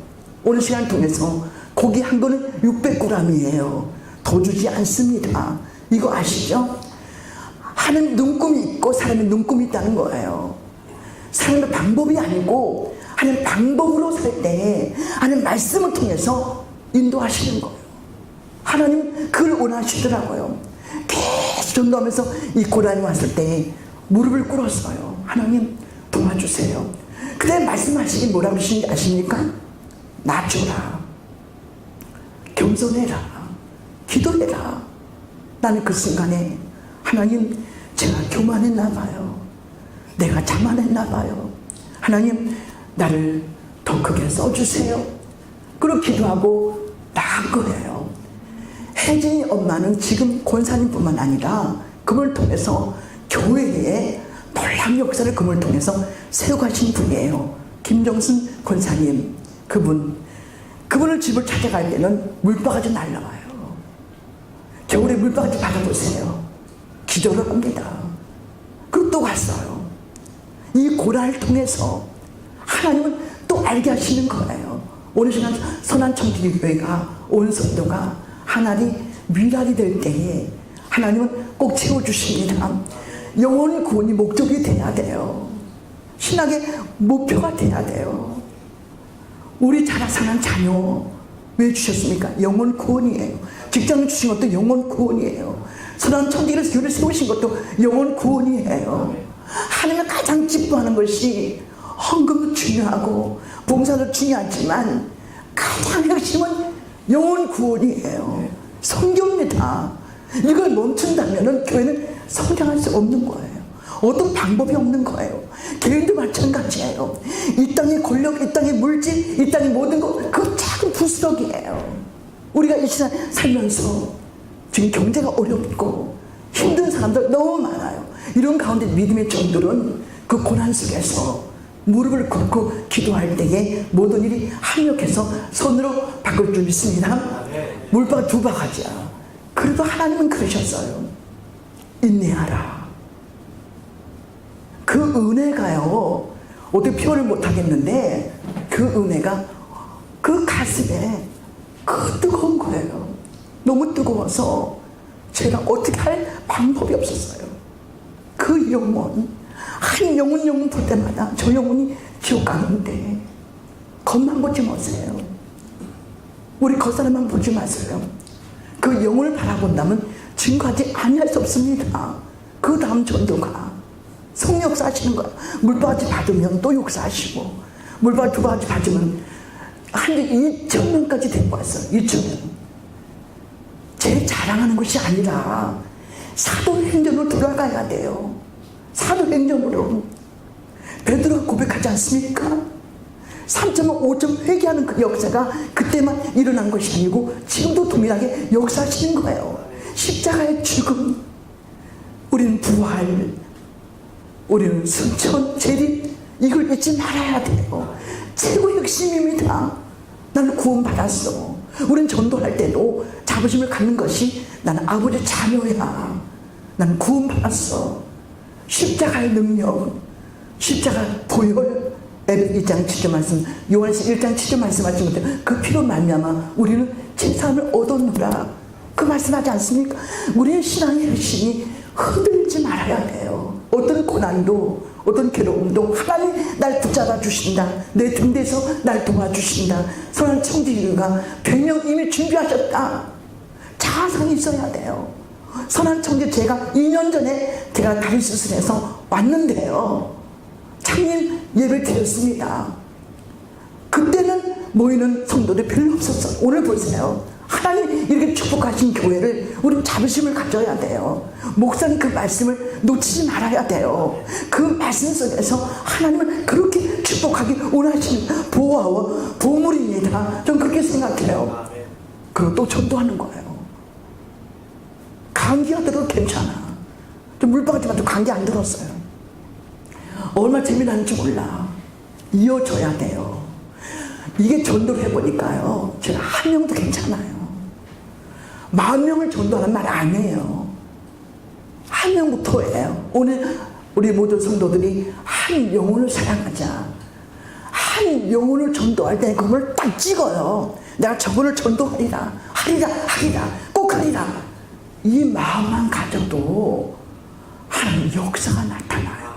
오늘 시간 통해서 고기 한 거는 600g이에요. 더 주지 않습니다. 이거 아시죠? 하나님 눈금이 있고 사람의 눈금이 있다는 거예요. 사람의 방법이 아니고 하나님 방법으로 살 때 하나님 말씀을 통해서 인도하시는 거예요. 하나님 그걸 원하시더라고요. 계속 전도하면서 이 고난이 왔을 때 무릎을 꿇었어요. 하나님 도와주세요. 그때 말씀하시기 뭐라고 하시는지 아십니까? 낮춰라, 겸손해라, 기도해라. 나는 그 순간에 하나님, 제가 교만했나 봐요. 내가 자만했나 봐요. 하나님, 나를 더 크게 써주세요. 그리고 기도하고 나간 거예요. 혜진이 엄마는 지금 권사님뿐만 아니라 그분을 통해서 교회에 놀라운 역사를 그분을 통해서 세워가신 분이에요. 김정순 권사님, 그분을 집을 찾아갈 때는 물바가지 날라와요. 겨울에 물바가지 받아보세요. 기도를 합니다. 그리고 또 갔어요. 이 고난을 통해서 하나님은 또 알게 하시는 거예요. 오늘 시간 선한청지교회가 온 성도가 하나님 미랄이 될 때에 하나님은 꼭 채워주십니다. 영혼 구원이 목적이 돼야 돼요. 신학의 목표가 돼야 돼요. 우리 자라 사는 자녀 왜 주셨습니까? 영혼 구원이에요. 직장을 주신 것도 영혼 구원이에요. 선한청지에서 교회를 세우신 것도 영혼 구원이에요. 하나님은 가장 기뻐하는 것이 헌금도 중요하고 봉사도 중요하지만 가장 핵심은 영혼 구원이에요. 성경입니다. 이걸 멈춘다면 교회는 성장할 수 없는 거예요. 어떤 방법이 없는 거예요. 개인도 마찬가지예요. 이 땅의 권력, 이 땅의 물질, 이 땅의 모든 것, 그거 작은 부스러기예요. 우리가 이 시간 살면서 지금 경제가 어렵고 힘든 사람들 너무 많아요. 이런 가운데 믿음의 종들은 그 고난 속에서 무릎을 꿇고 기도할 때에 모든 일이 합력해서 선으로 바꿀 줄 믿습니다. 물바가 두 바가지야. 그래도 하나님은 그러셨어요. 인내하라. 그 은혜가요, 어떻게 표현을 못하겠는데 그 은혜가 그 가슴에 그 뜨거운 거예요. 너무 뜨거워서 제가 어떻게 할 방법이 없었어요. 그 영혼, 한 영혼 볼 때마다 저 영혼이 지옥 가는데 겉만 보지 마세요. 우리 겉사람만 보지 마세요. 그 영혼을 바라본다면 증거하지 아니할 수 없습니다. 그 다음 전도가 성령 역사하시는 거야. 물바가지 받으면 또 역사하시고, 물바가지 두 바가지 받으면 한 2,000명까지 데리고 왔어요. 2,000명. 제 자랑하는 것이 아니라 사도행전으로 돌아가야 돼요. 사도행전으로. 베드로가 고백하지 않습니까? 3.5, 5점 회개하는 그 역사가 그때만 일어난 것이 아니고 지금도 동일하게 역사하시는 거예요. 십자가의 죽음, 우리는 부활, 우리는 승천, 재림, 이걸 잊지 말아야 돼요. 최고의 핵심입니다. 나는 구원받았어. 우린 전도할 때도 자부심을 갖는 것이 나는 아버지 자녀야. 나는 구원받았어. 십자가의 능력, 십자가 보혈, 에베 2장 7절 말씀, 요한서 1장 7절 말씀하신 것처럼 그 피로 말미암아 우리는 책사함을 얻었노라. 그 말씀하지 않습니까? 우리의 신앙의 핵심이 흔들지 말아야 돼요. 어떤 고난도, 어떤 괴로움도 하나님 날 붙잡아 주신다. 내 등대에서 날 도와주신다. 선한 청지기가 100명 이미 준비하셨다. 자아상이 있어야 돼요. 선한 청지, 제가 2년 전에 제가 다리 수술해서 왔는데요, 창림 예배 드렸습니다. 그때는 모이는 성도들이 별로 없었어요. 오늘 보세요. 하나님 이렇게 축복하신 교회를 우리는 자부심을 가져야 돼요. 목사님 그 말씀을 놓치지 말아야 돼요. 그 말씀 속에서 하나님은 그렇게 축복하기 원하시는 보화와 보물입니다. 전 그렇게 생각해요. 그리고 또 전도하는 거예요. 감기가 들어도 괜찮아. 좀 물바가지만 좀 감기 안 들었어요. 얼마나 재미나는지 몰라. 이어져야 돼요. 이게 전도를 해보니까요, 제가 한 명도 괜찮아요. 10,000명을 전도하는 말 아니에요. 한 명부터예요. 오늘 우리 모든 성도들이 한 영혼을 사랑하자. 한 영혼을 전도할 때 그걸 딱 찍어요. 내가 저분을 전도하리라, 하리라, 꼭 하리라. 이 마음만 가져도 하나님 역사가 나타나요.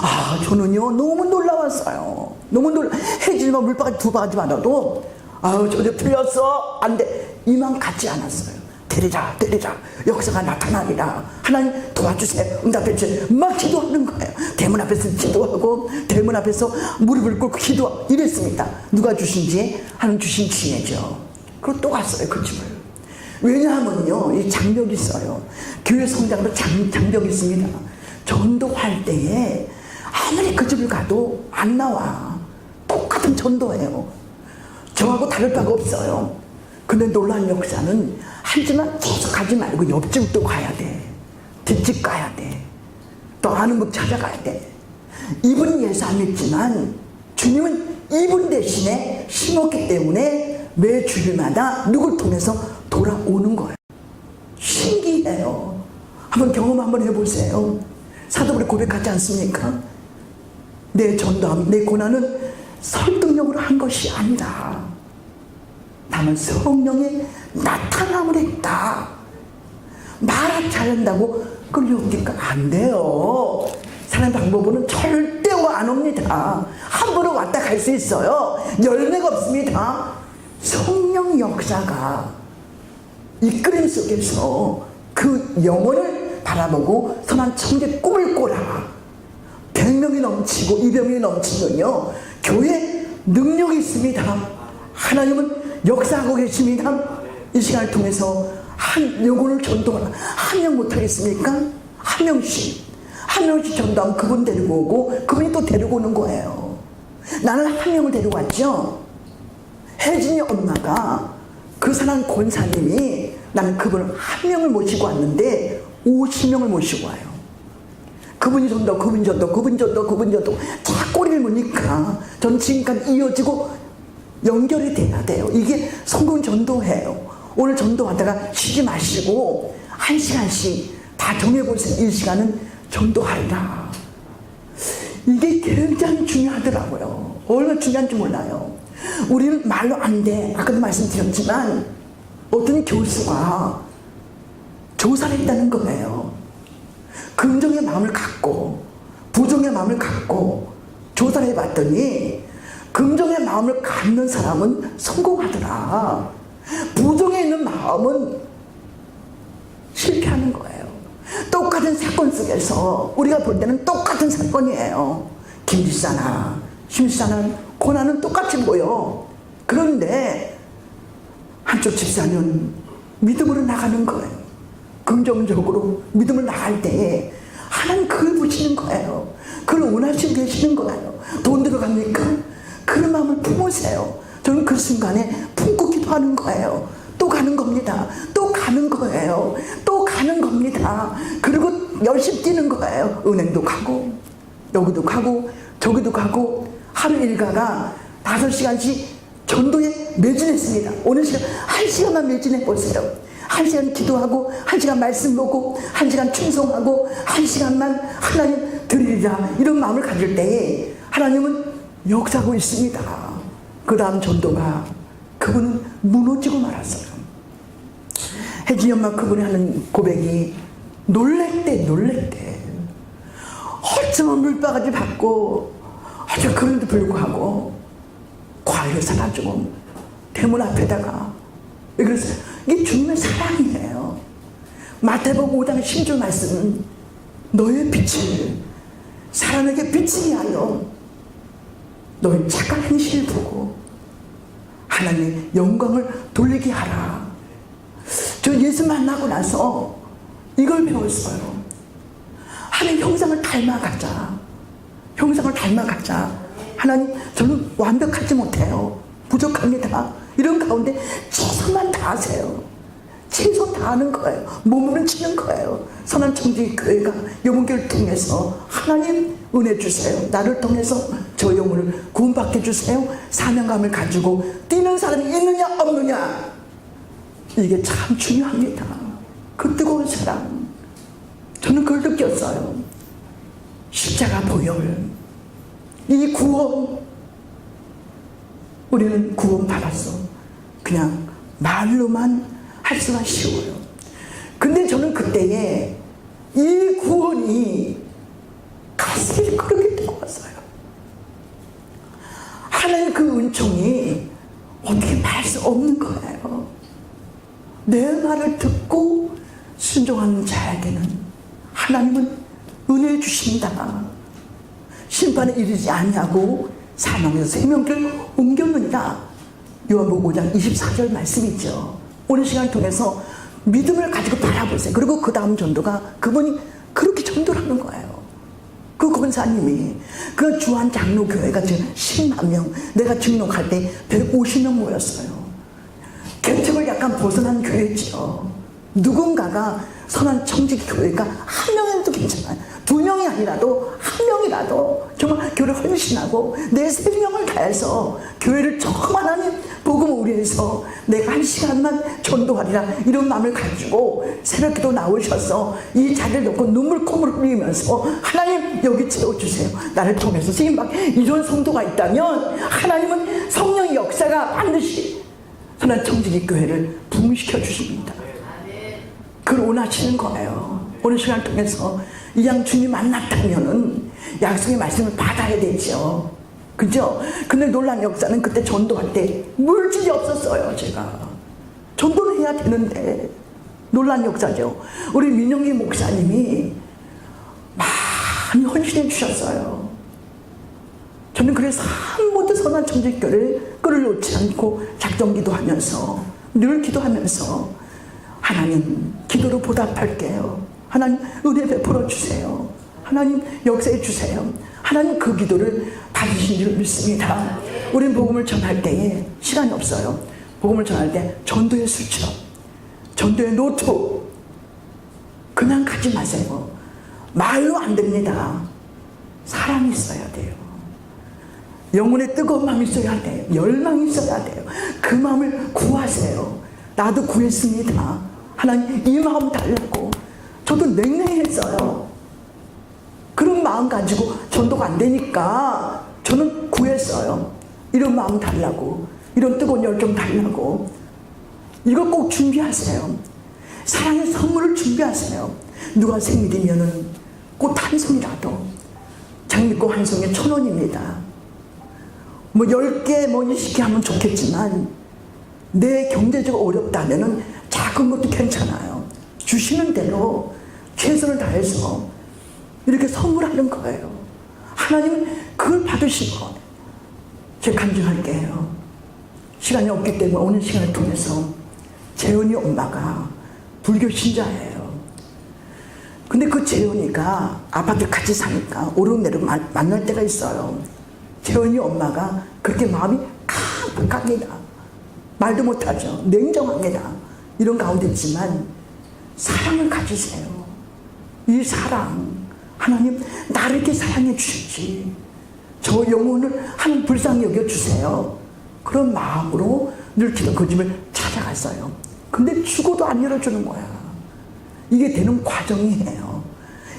아, 저는요 너무 놀라웠어요. 너무 해지만 물바가지 두 바가지 받아도 아유 저저 틀렸어 안돼, 이만 같지 않았어요. 데리라 역사가 나타나리라. 하나님 도와주세요, 응답해 주세요. 막 기도하는 거예요. 대문 앞에서 기도하고 대문 앞에서 무릎을 꿇고 기도 이랬습니다. 누가 주신지 하나님 주신 지혜죠. 그리고 또 갔어요 그 집을. 왜냐하면요 이 장벽이 있어요. 교회 성장도 장벽이 있습니다. 전도할 때에 아무리 그 집을 가도 안 나와. 똑같은 전도예요. 저하고 다를 바가 없어요. 근데 놀라운 역사는 하지만 계속 가지 말고 옆집도 가야 돼. 뒷집 가야 돼. 또 아는 분 찾아가야 돼. 이분 위해서 안 했지만 주님은 이분 대신에 심었기 때문에 매 주일마다 누굴 통해서 돌아오는 거예요. 신기해요. 한번 경험 한번 해보세요. 사도들이 고백하지 않습니까? 내 전도함, 내 고난은 설득력으로 한 것이 아니라 다만 성령의 나타남을 했다. 말을 잘한다고 끌려오니까 안 돼요. 사는 방법은 절대로 안 옵니다. 함부로 왔다 갈 수 있어요. 열매가 없습니다. 성령 역사가 이끌림 속에서 그 영혼을 바라보고 선한 청지의 꿈을 꿔라. 100명이 넘치고 200명이 넘치면요 교회 능력이 있습니다. 하나님은 역사하고 계십니다. 이 시간을 통해서 한 영혼을 전도하라. 한 명 못하겠습니까? 한 명씩 전도하면 그분 데리고 오고 그분이 또 데리고 오는 거예요. 나는 한 명을 데리고 왔죠. 혜진이 엄마가 그 사람 권사님이 나는 그분을 한 명을 모시고 왔는데 50명을 모시고 와요. 그분이 전도 다 꼬리를 무니까 전 지금까지 이어지고 연결이 돼야 돼요. 이게 성공 전도예요. 오늘 전도하다가 쉬지 마시고 1시간씩 다 정해보세요. 이 시간은 전도하리라. 이게 굉장히 중요하더라고요. 얼마나 중요한지 몰라요. 우리는 말로 안 돼. 아까도 말씀드렸지만 어떤 교수가 조사를 했다는 거예요. 긍정의 마음을 갖고 부정의 마음을 갖고 조사를 해봤더니 긍정의 마음을 갖는 사람은 성공하더라. 부정에 있는 마음은 실패하는 거예요. 똑같은 사건 속에서 우리가 볼 때는 똑같은 사건이에요. 김지사나 심지사나 고난은 똑같이 보여. 그런데 한쪽 집사는 믿음으로 나가는 거예요. 긍정적으로 믿음을 나갈 때 하나님 그걸 보시는 거예요. 그걸 원하시고 계시는 거예요. 돈 들어갑니까? 그런 마음을 품으세요. 저는 그 순간에 품고 기도하는 거예요. 또 가는 겁니다. 또 가는 거예요. 또 가는 겁니다. 그리고 열심히 뛰는 거예요. 은행도 가고 여기도 가고 저기도 가고 하루 일과가 5시간씩 전도에 매진했습니다. 오늘 시간 1시간만 매진해 보세요. 1시간 기도하고 1시간 말씀 보고 1시간 충성하고 1시간만 하나님 드리리라 이런 마음을 가질 때에 하나님은 역사하고 있습니다. 그 다음 전도가 그분은 무너지고 말았어요. 혜진이 엄마 그분이 하는 고백이 놀랬대. 어쩌면 물바가지 받고 어쩌면 그런데 불구하고 과일을 사가지고 대문 앞에다가 그래서 이게 주님의 사랑이에요. 마태복음 5장 10절 말씀은 너의 빛을 사람에게 비치게 하여 너의 착한 행실을 보고 하나님의 영광을 돌리게 하라. 저 예수 만나고 나서 이걸 배웠어요. 하나님 형상을 닮아가자. 하나님 저는 완벽하지 못해요. 부족합니다. 이런 가운데 최선만 다하세요. 최선 다하는 거예요. 몸으로 치는 거예요. 선한 청지 교회가 영혼교를 통해서 하나님 은혜 주세요. 나를 통해서 저 영혼을 구원받게 해주세요. 사명감을 가지고 뛰는 사람이 있느냐 없느냐 이게 참 중요합니다. 그 뜨거운 사랑 저는 그걸 느꼈어요. 십자가 보혈 이 구원 우리는 구원 받았어. 그냥 말로만 할 수가 쉬워요. 근데 저는 그때에 이 구원이 가슴이 그렇게 뜨거웠어요. 하나님 그 은총이 어떻게 말할 수 없는 거예요. 내 말을 듣고 순종하는 자에게는 하나님은 은혜 주신다. 심판에 이르지 아니하고 사망에서 생명길을 옮겼느니라. 요한복음 5장 24절 말씀이죠. 오늘 시간을 통해서 믿음을 가지고 바라보세요. 그리고 그 다음 전도가 그분이 그렇게 전도를 하는 거예요. 그 권사님이 그 주한 장로교회가 지금 10만 명 내가 등록할 때 150명 모였어요. 개척을 약간 벗어난 교회죠. 누군가가 선한 청직 교회가 한 명이라도 괜찮아요. 두 명이 아니라도 한 명이라도 정말 교회를 헌신하고 내 생명을 다해서 교회를 정말 하나님 복음을 위해서 내가 한 시간만 전도하리라 이런 마음을 가지고 새벽기도 나오셔서 이 자리를 놓고 눈물 콧물 흘리면서 하나님 여기 채워주세요. 나를 통해서 지금 이런 성도가 있다면 하나님은 성령의 역사가 반드시 선한 청지기 교회를 부흥시켜 주십니다. 그걸 원하시는 거예요. 오늘 시간을 통해서 이왕 주님 만났다면은 약속의 말씀을 받아야 되죠. 그죠? 근데 놀란 역사는 그때 전도할 때 물질이 없었어요. 제가 전도를 해야 되는데 놀란 역사죠. 우리 민영기 목사님이 많이 헌신해 주셨어요. 저는 그래서 한 번도 선한 청지교를 끌어놓지 않고 작정기도 하면서 늘 기도하면서 하나님 기도로 보답할게요. 하나님 은혜 베풀어 주세요. 하나님 역사해 주세요. 하나님 그 기도를 받으신 줄 믿습니다. 우린 복음을 전할 때에 시간이 없어요. 복음을 전할 때 전도의 수첩, 전도의 노트 그냥 가지 마세요. 말로 안 됩니다. 사랑이 있어야 돼요. 영혼의 뜨거운 마음이 있어야 돼요. 열망이 있어야 돼요. 그 마음을 구하세요. 나도 구했습니다. 하나님 이 마음 달라고. 저도 냉랭했어요. 그런 마음 가지고 전도가 안 되니까 저는 구했어요. 이런 마음 달라고. 이런 뜨거운 열정 달라고. 이거 꼭 준비하세요. 사랑의 선물을 준비하세요. 누가 생일이면은 꽃 한 송이라도 장미꽃 한 송이에 1,000원입니다. 뭐 10개 뭐 20개 하면 좋겠지만 내 경제적으로 어렵다면은 작은 것도 괜찮아요. 주시는 대로 최선을 다해서 이렇게 선물하는 거예요. 하나님 그걸 받으신 거예요. 제가 간증할게요. 시간이 없기 때문에 오늘 시간을 통해서 재훈이 엄마가 불교 신자예요. 근데 그 재훈이가 아파트 같이 사니까 오르내리고 만날 때가 있어요. 재훈이 엄마가 그렇게 마음이 깜빡합니다. 말도 못하죠. 냉정합니다. 이런 가운데 있지만 사랑을 가지세요. 이 사랑 하나님 나를 이렇게 사랑해 주시지 저 영혼을 하나님 불쌍히 여겨주세요. 그런 마음으로 늘 기도 그 집을 찾아갔어요. 근데 죽어도 안 열어주는 거야. 이게 되는 과정이에요.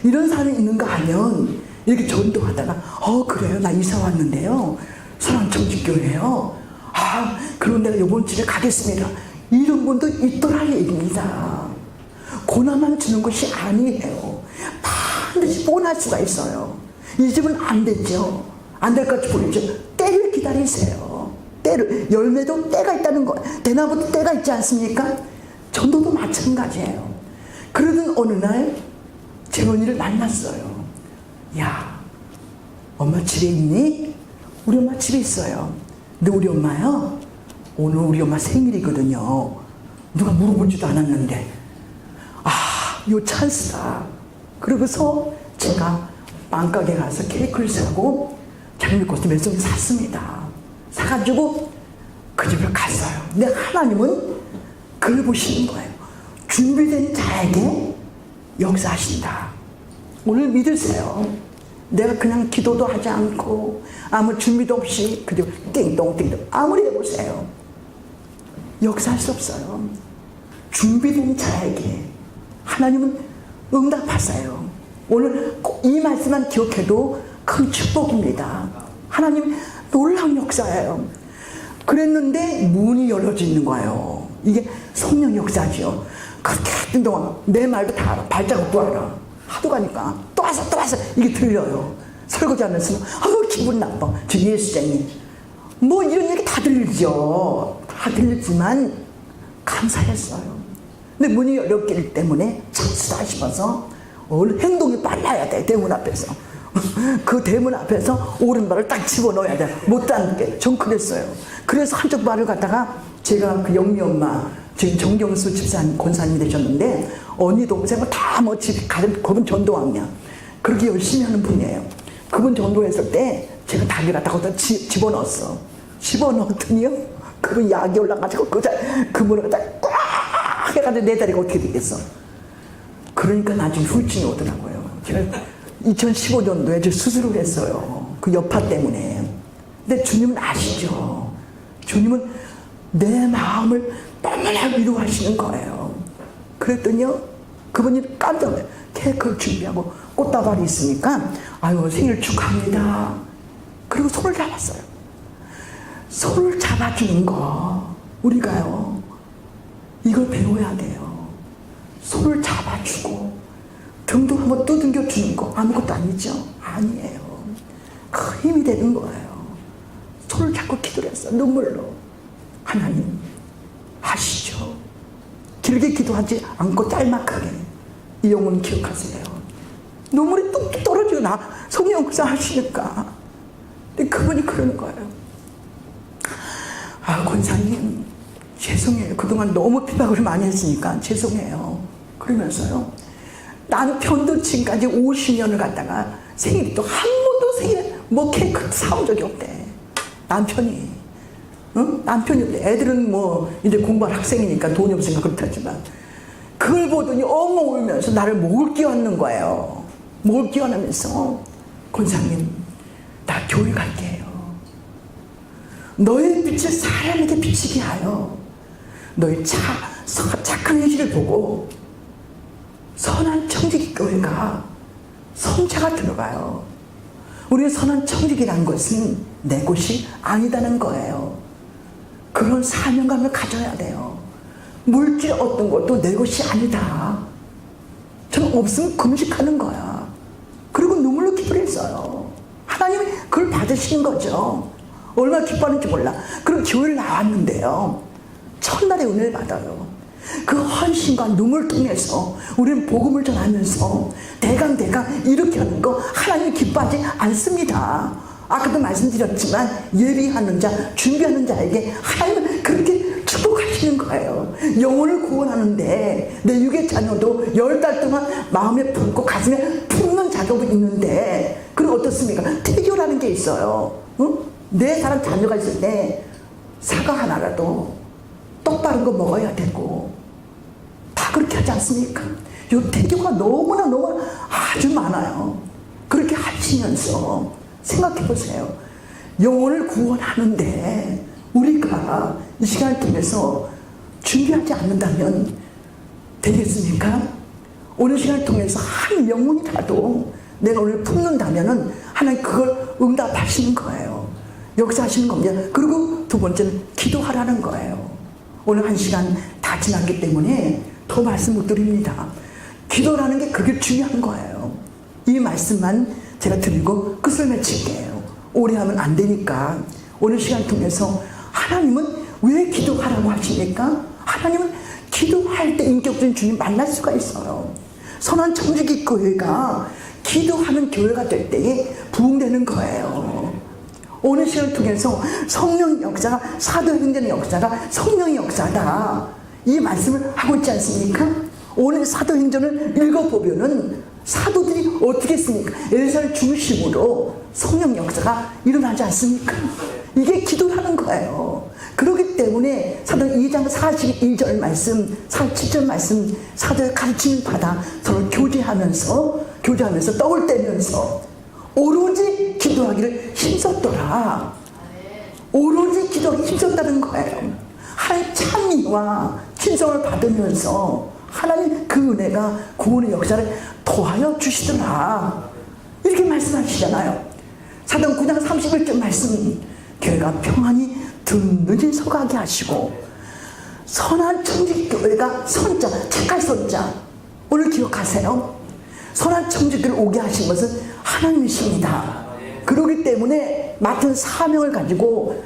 이런 사람이 있는가 하면 이렇게 전도하다가 그래요 나 이사 왔는데요 선한청지교회요. 그럼 내가 이번 주에 가겠습니다. 이런 분도 있더라 얘기입니다. 고난만 주는 것이 아니에요. 반드시 보너스가 있어요. 이 집은 안 됐죠. 안 될 것 같이 보이죠. 때를 기다리세요. 때를. 열매도 때가 있다는 거. 대나무도 때가 있지 않습니까? 전도도 마찬가지예요. 그러던 어느 날 재원이를 만났어요. 야, 엄마 집에 있니? 우리 엄마 집에 있어요. 근데 우리 엄마요 오늘 우리 엄마 생일이거든요. 누가 물어보지도 않았는데 요 찬스다. 그러고서 제가 빵가게 가서 케이크를 사고 장미꽃을 몇 송이 샀습니다. 사가지고 그 집을 갔어요. 근데 하나님은 그걸 보시는 거예요. 준비된 자에게 역사하신다. 오늘 믿으세요. 내가 그냥 기도도 하지 않고 아무 준비도 없이 그저 띵동띵동 아무리 해보세요. 역사할 수 없어요. 준비된 자에게 하나님은 응답하세요. 오늘 이 말씀만 기억해도 큰 축복입니다. 하나님 놀라운 역사예요. 그랬는데 문이 열려지는 거예요. 이게 성령 역사죠. 그렇게 했던 동안 내 말도 다 알아. 발자국도 알아. 하도 가니까 또 와서 이게 들려요. 설거지하면서 기분 나빠. 저 예수쟁이. 뭐 이런 얘기 다 들리죠. 다 들리지만 감사했어요. 근데 문이 열렸기 때문에 찬스다 싶어서 행동이 빨라야 돼. 대문 앞에서. 그 대문 앞에서 오른발을 딱 집어넣어야 돼. 못 닿게. 전 그랬어요. 그래서 한쪽 발을 갖다가 제가 그 영미 엄마 지금 정경수 집사님 권사님이 되셨는데 언니 동생은 다 뭐 집 가는 그분 전도왕이야. 그렇게 열심히 하는 분이에요. 그분 전도했을 때 제가 닭을 갖다 거기다 집어넣었어. 집어넣었더니요 그분 약이 올라가지고 그 문을 갖다 꽉 해가지고 내 다리가 어떻게 되겠어. 그러니까 나중에 후유증이 오더라고요. 제가 2015년도에 저 수술을 했어요. 그 여파 때문에. 근데 주님은 아시죠. 주님은 내 마음을 너무나 위로하시는 거예요. 그랬더니요, 그분이 깜짝 놀라요. 케이크를 준비하고 꽃다발이 있으니까 아유 생일 축하합니다. 그리고 손을 잡았어요. 손을 잡아주는 거 우리가요 이걸 배워야 돼요. 손을 잡아주고 등도 한번 두들겨 주는 거 아무것도 아니죠. 아니에요. 큰 힘이 되는 거예요. 손을 잡고 기도를 했어. 눈물로. 하나님 아시죠. 길게 기도하지 않고 짤막하게 이 영혼 기억하세요. 눈물이 뚝뚝 떨어지고 나 성령 역사 하시니까. 근데 그분이 그러는 거예요. 아 권사님 죄송해요. 그동안 너무 핍박을 많이 했으니까 죄송해요. 그러면서요 남편도 지금까지 50년을 갖다가 생일이 또 한 번도 생일에 뭐 케이크 사온 적이 없대. 남편이 응? 남편이 없대. 애들은 뭐 이제 공부할 학생이니까 돈이 없으니까 그렇다지만 그걸 보더니 엉엉 울면서 나를 목을 끼얹는 거예요. 목을 끼얹으면서 권사님 나 교회 갈게요. 너의 빛을 사람에게 비치게 하여 너의 착한 행실을 보고 선한 청지기 교회가 성자가 들어가요. 우리의 선한 청지기라는 것은 내 곳이 아니다는 거예요. 그런 사명감을 가져야 돼요. 물질 어떤 것도 내 것이 아니다. 저는 없으면 금식하는 거야. 그리고 눈물로 기도를 했어요. 하나님이 그걸 받으시는 거죠. 얼마나 기뻐하는지 몰라. 그럼 교회를 나왔는데요. 첫날에 은혜를 받아요. 그 헌신과 눈물을 통해서 우리는 복음을 전하면서 대강 이렇게 하는 거 하나님이 기뻐하지 않습니다. 아까도 말씀드렸지만 예비하는 자, 준비하는 자에게 하나님은 그렇게 축복하시는 거예요. 영혼을 구원하는데 내 육의 자녀도 10달 동안 마음에 품고 가슴에 품는 작업이 있는데 그럼 어떻습니까? 태교라는 게 있어요. 응? 내 사람 자녀가 있을 때 사과 하나라도 똑바른 거 먹어야 되고 다 그렇게 하지 않습니까? 요 태교가 너무나 아주 많아요. 그렇게 하시면서 생각해 보세요. 영혼을 구원하는데 우리가 이 시간을 통해서 준비하지 않는다면 되겠습니까? 오늘 시간을 통해서 한 영혼이라도 내가 오늘 품는다면 하나님 그걸 응답하시는 거예요. 역사하시는 겁니다. 그리고 두 번째는 기도하라는 거예요. 오늘 한 시간 다 지났기 때문에 더 말씀 못 드립니다. 기도라는 게 그게 중요한 거예요. 이 말씀만 제가 드리고 끝을 맺힐게요. 오래 하면 안 되니까 오늘 시간 통해서 하나님은 왜 기도하라고 하십니까? 하나님은 기도할 때 인격적인 주님 만날 수가 있어요. 선한 청지기 교회가 기도하는 교회가 될 때에 부흥되는 거예요. 오늘 시간을 통해서 성령의 역사가 사도행전의 역사가 성령의 역사다. 이 말씀을 하고 있지 않습니까? 오늘 사도행전을 읽어보면은 사도들이 어떻게 했습니까? 엘사를 중심으로 성령 역사가 일어나지 않습니까? 이게 기도라는 거예요. 그렇기 때문에 사도행 2장 42절 말씀, 47절 말씀 사도의 가르침을 받아 서로 교제하면서 떡을 떼면서 오로지 기도하기를 힘썼더라. 오로지 기도하기 힘썼다는 거예요. 하나님 찬미와 친성을 받으면서 하나님 그 은혜가 구원의 역사를 더하여 주시더라. 이렇게 말씀하시잖아요. 사도행 9장 31절 말씀 교회가 평안히 든든히 서가게 하시고 선한 청지교회가 선자, 착할 선자 오늘 기억하세요. 선한 청지교를 오게 하신 것은 하나님이십니다. 그렇기 때문에 맡은 사명을 가지고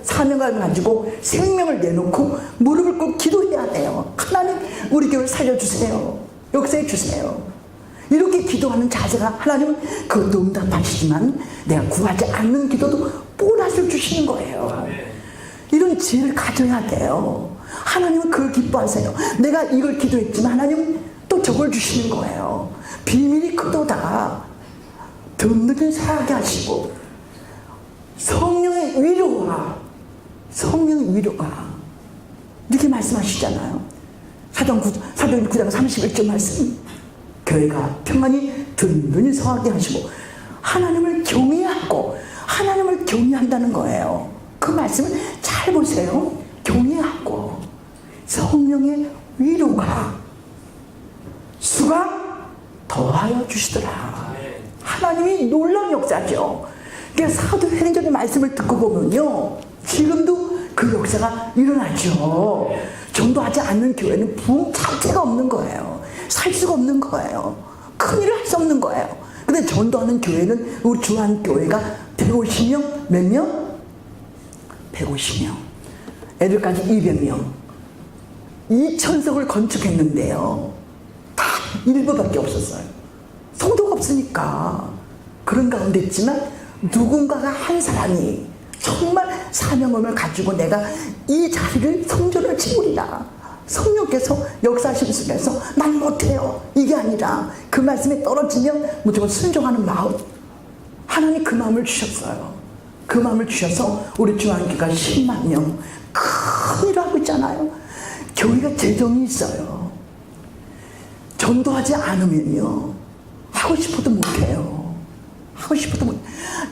생명을 내놓고 무릎을 꿇고 기도해야 돼요. 하나님 우리 교회를 살려주세요. 역사해 주세요. 이렇게 기도하는 자세가 하나님은 그것도 응답하시지만 내가 구하지 않는 기도도 보너스를 주시는 거예요. 이런 지혜를 가져야 돼요. 하나님은 그걸 기뻐하세요. 내가 이걸 기도했지만 하나님은 또 저걸 주시는 거예요. 비밀이 크도다. 든든히 살게 하시고 성령의 위로가 이렇게 말씀하시잖아요. 사도행 9장 31절 말씀. 교회가 평안히 든든히 서하게 하시고 하나님을 경외하고, 하나님을 경외한다는 거예요. 그 말씀을 잘 보세요. 경외하고 성령의 위로가 수가 더하여 주시더라. 하나님이 놀라운 역사죠. 그러니까 사도행전의 말씀을 듣고 보면요, 지금도 그 역사가 일어나죠. 전도하지 않는 교회는 부흥 자체가 없는 거예요. 살 수가 없는 거예요. 큰일을 할 수 없는 거예요. 근데 전도하는 교회는, 우리 주한교회가 150명, 몇 명? 150명. 애들까지 200명. 2,000석을 건축했는데요, 다 일부밖에 없었어요. 성도가 없으니까. 그런 가운데 있지만 누군가가 한 사람이 정말 사명감을 가지고 내가 이 자리를 성전을 채우리라, 성령께서 역사하신 속에서 난 못해요, 이게 아니라 그 말씀에 떨어지면 무조건 순종하는 마음, 하나님 그 마음을 주셨어요. 그 마음을 주셔서 우리 주한교회가 10만 명 큰 일을 하고 있잖아요. 교회가 재정이 있어요. 전도하지 않으면요, 하고 싶어도 못해요. 하고 싶어도 못.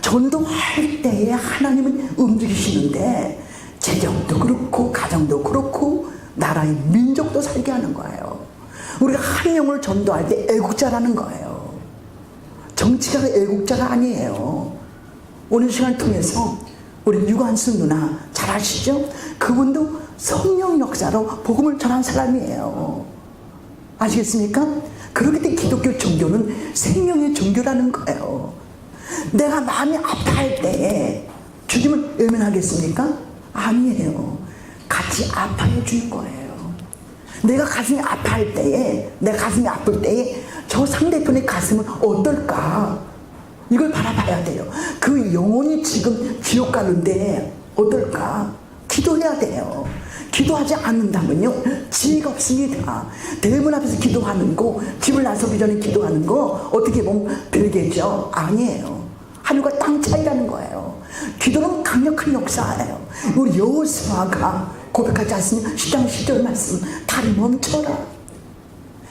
전도할 때에 하나님은 움직이시는데 재정도 그렇고 가정도 그렇고 나라의 민족도 살게 하는 거예요. 우리가 한 영혼을 전도할 때 애국자라는 거예요. 정치가 애국자가 아니에요. 오늘 시간을 통해서 우리 유관순 누나 잘 아시죠? 그분도 성령 역사로 복음을 전한 사람이에요. 아시겠습니까? 그렇기 때문에 기독교 종교는 생명의 종교라는 거예요. 내가 마음이 아파할 때에 주님을 외면하겠습니까? 아니에요. 같이 아파해 주는 거예요. 내가 가슴이 아파할 때에, 내 가슴이 아플 때에 저 상대편의 가슴은 어떨까? 이걸 바라봐야 돼요. 그 영혼이 지금 지옥 가는데 어떨까? 기도해야 돼요. 기도하지 않는다면요, 지혜가 없습니다. 대문 앞에서 기도하는 거, 집을 나서기 전에 기도하는 거 어떻게 보면 별개죠? 아니에요. 하늘과 땅 차이라는 거예요. 기도는 강력한 역사예요. 우리 여호수아가 고백하지 않습니까? 10장 10절 말씀, 달이 멈춰라,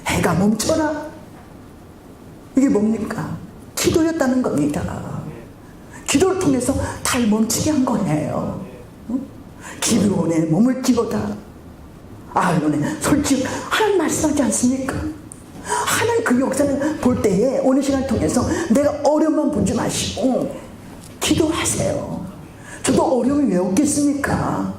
해가 멈춰라. 이게 뭡니까? 기도였다는 겁니다. 기도를 통해서 달 멈추게 한 거예요. 기브론에 몸을 끼고다 아론에 솔직히 하나님 말씀하지 않습니까? 하나님 그 역사를 볼 때에 오늘 시간을 통해서 내가 어려움만 보지 마시고 기도하세요. 저도 어려움이 왜 없겠습니까?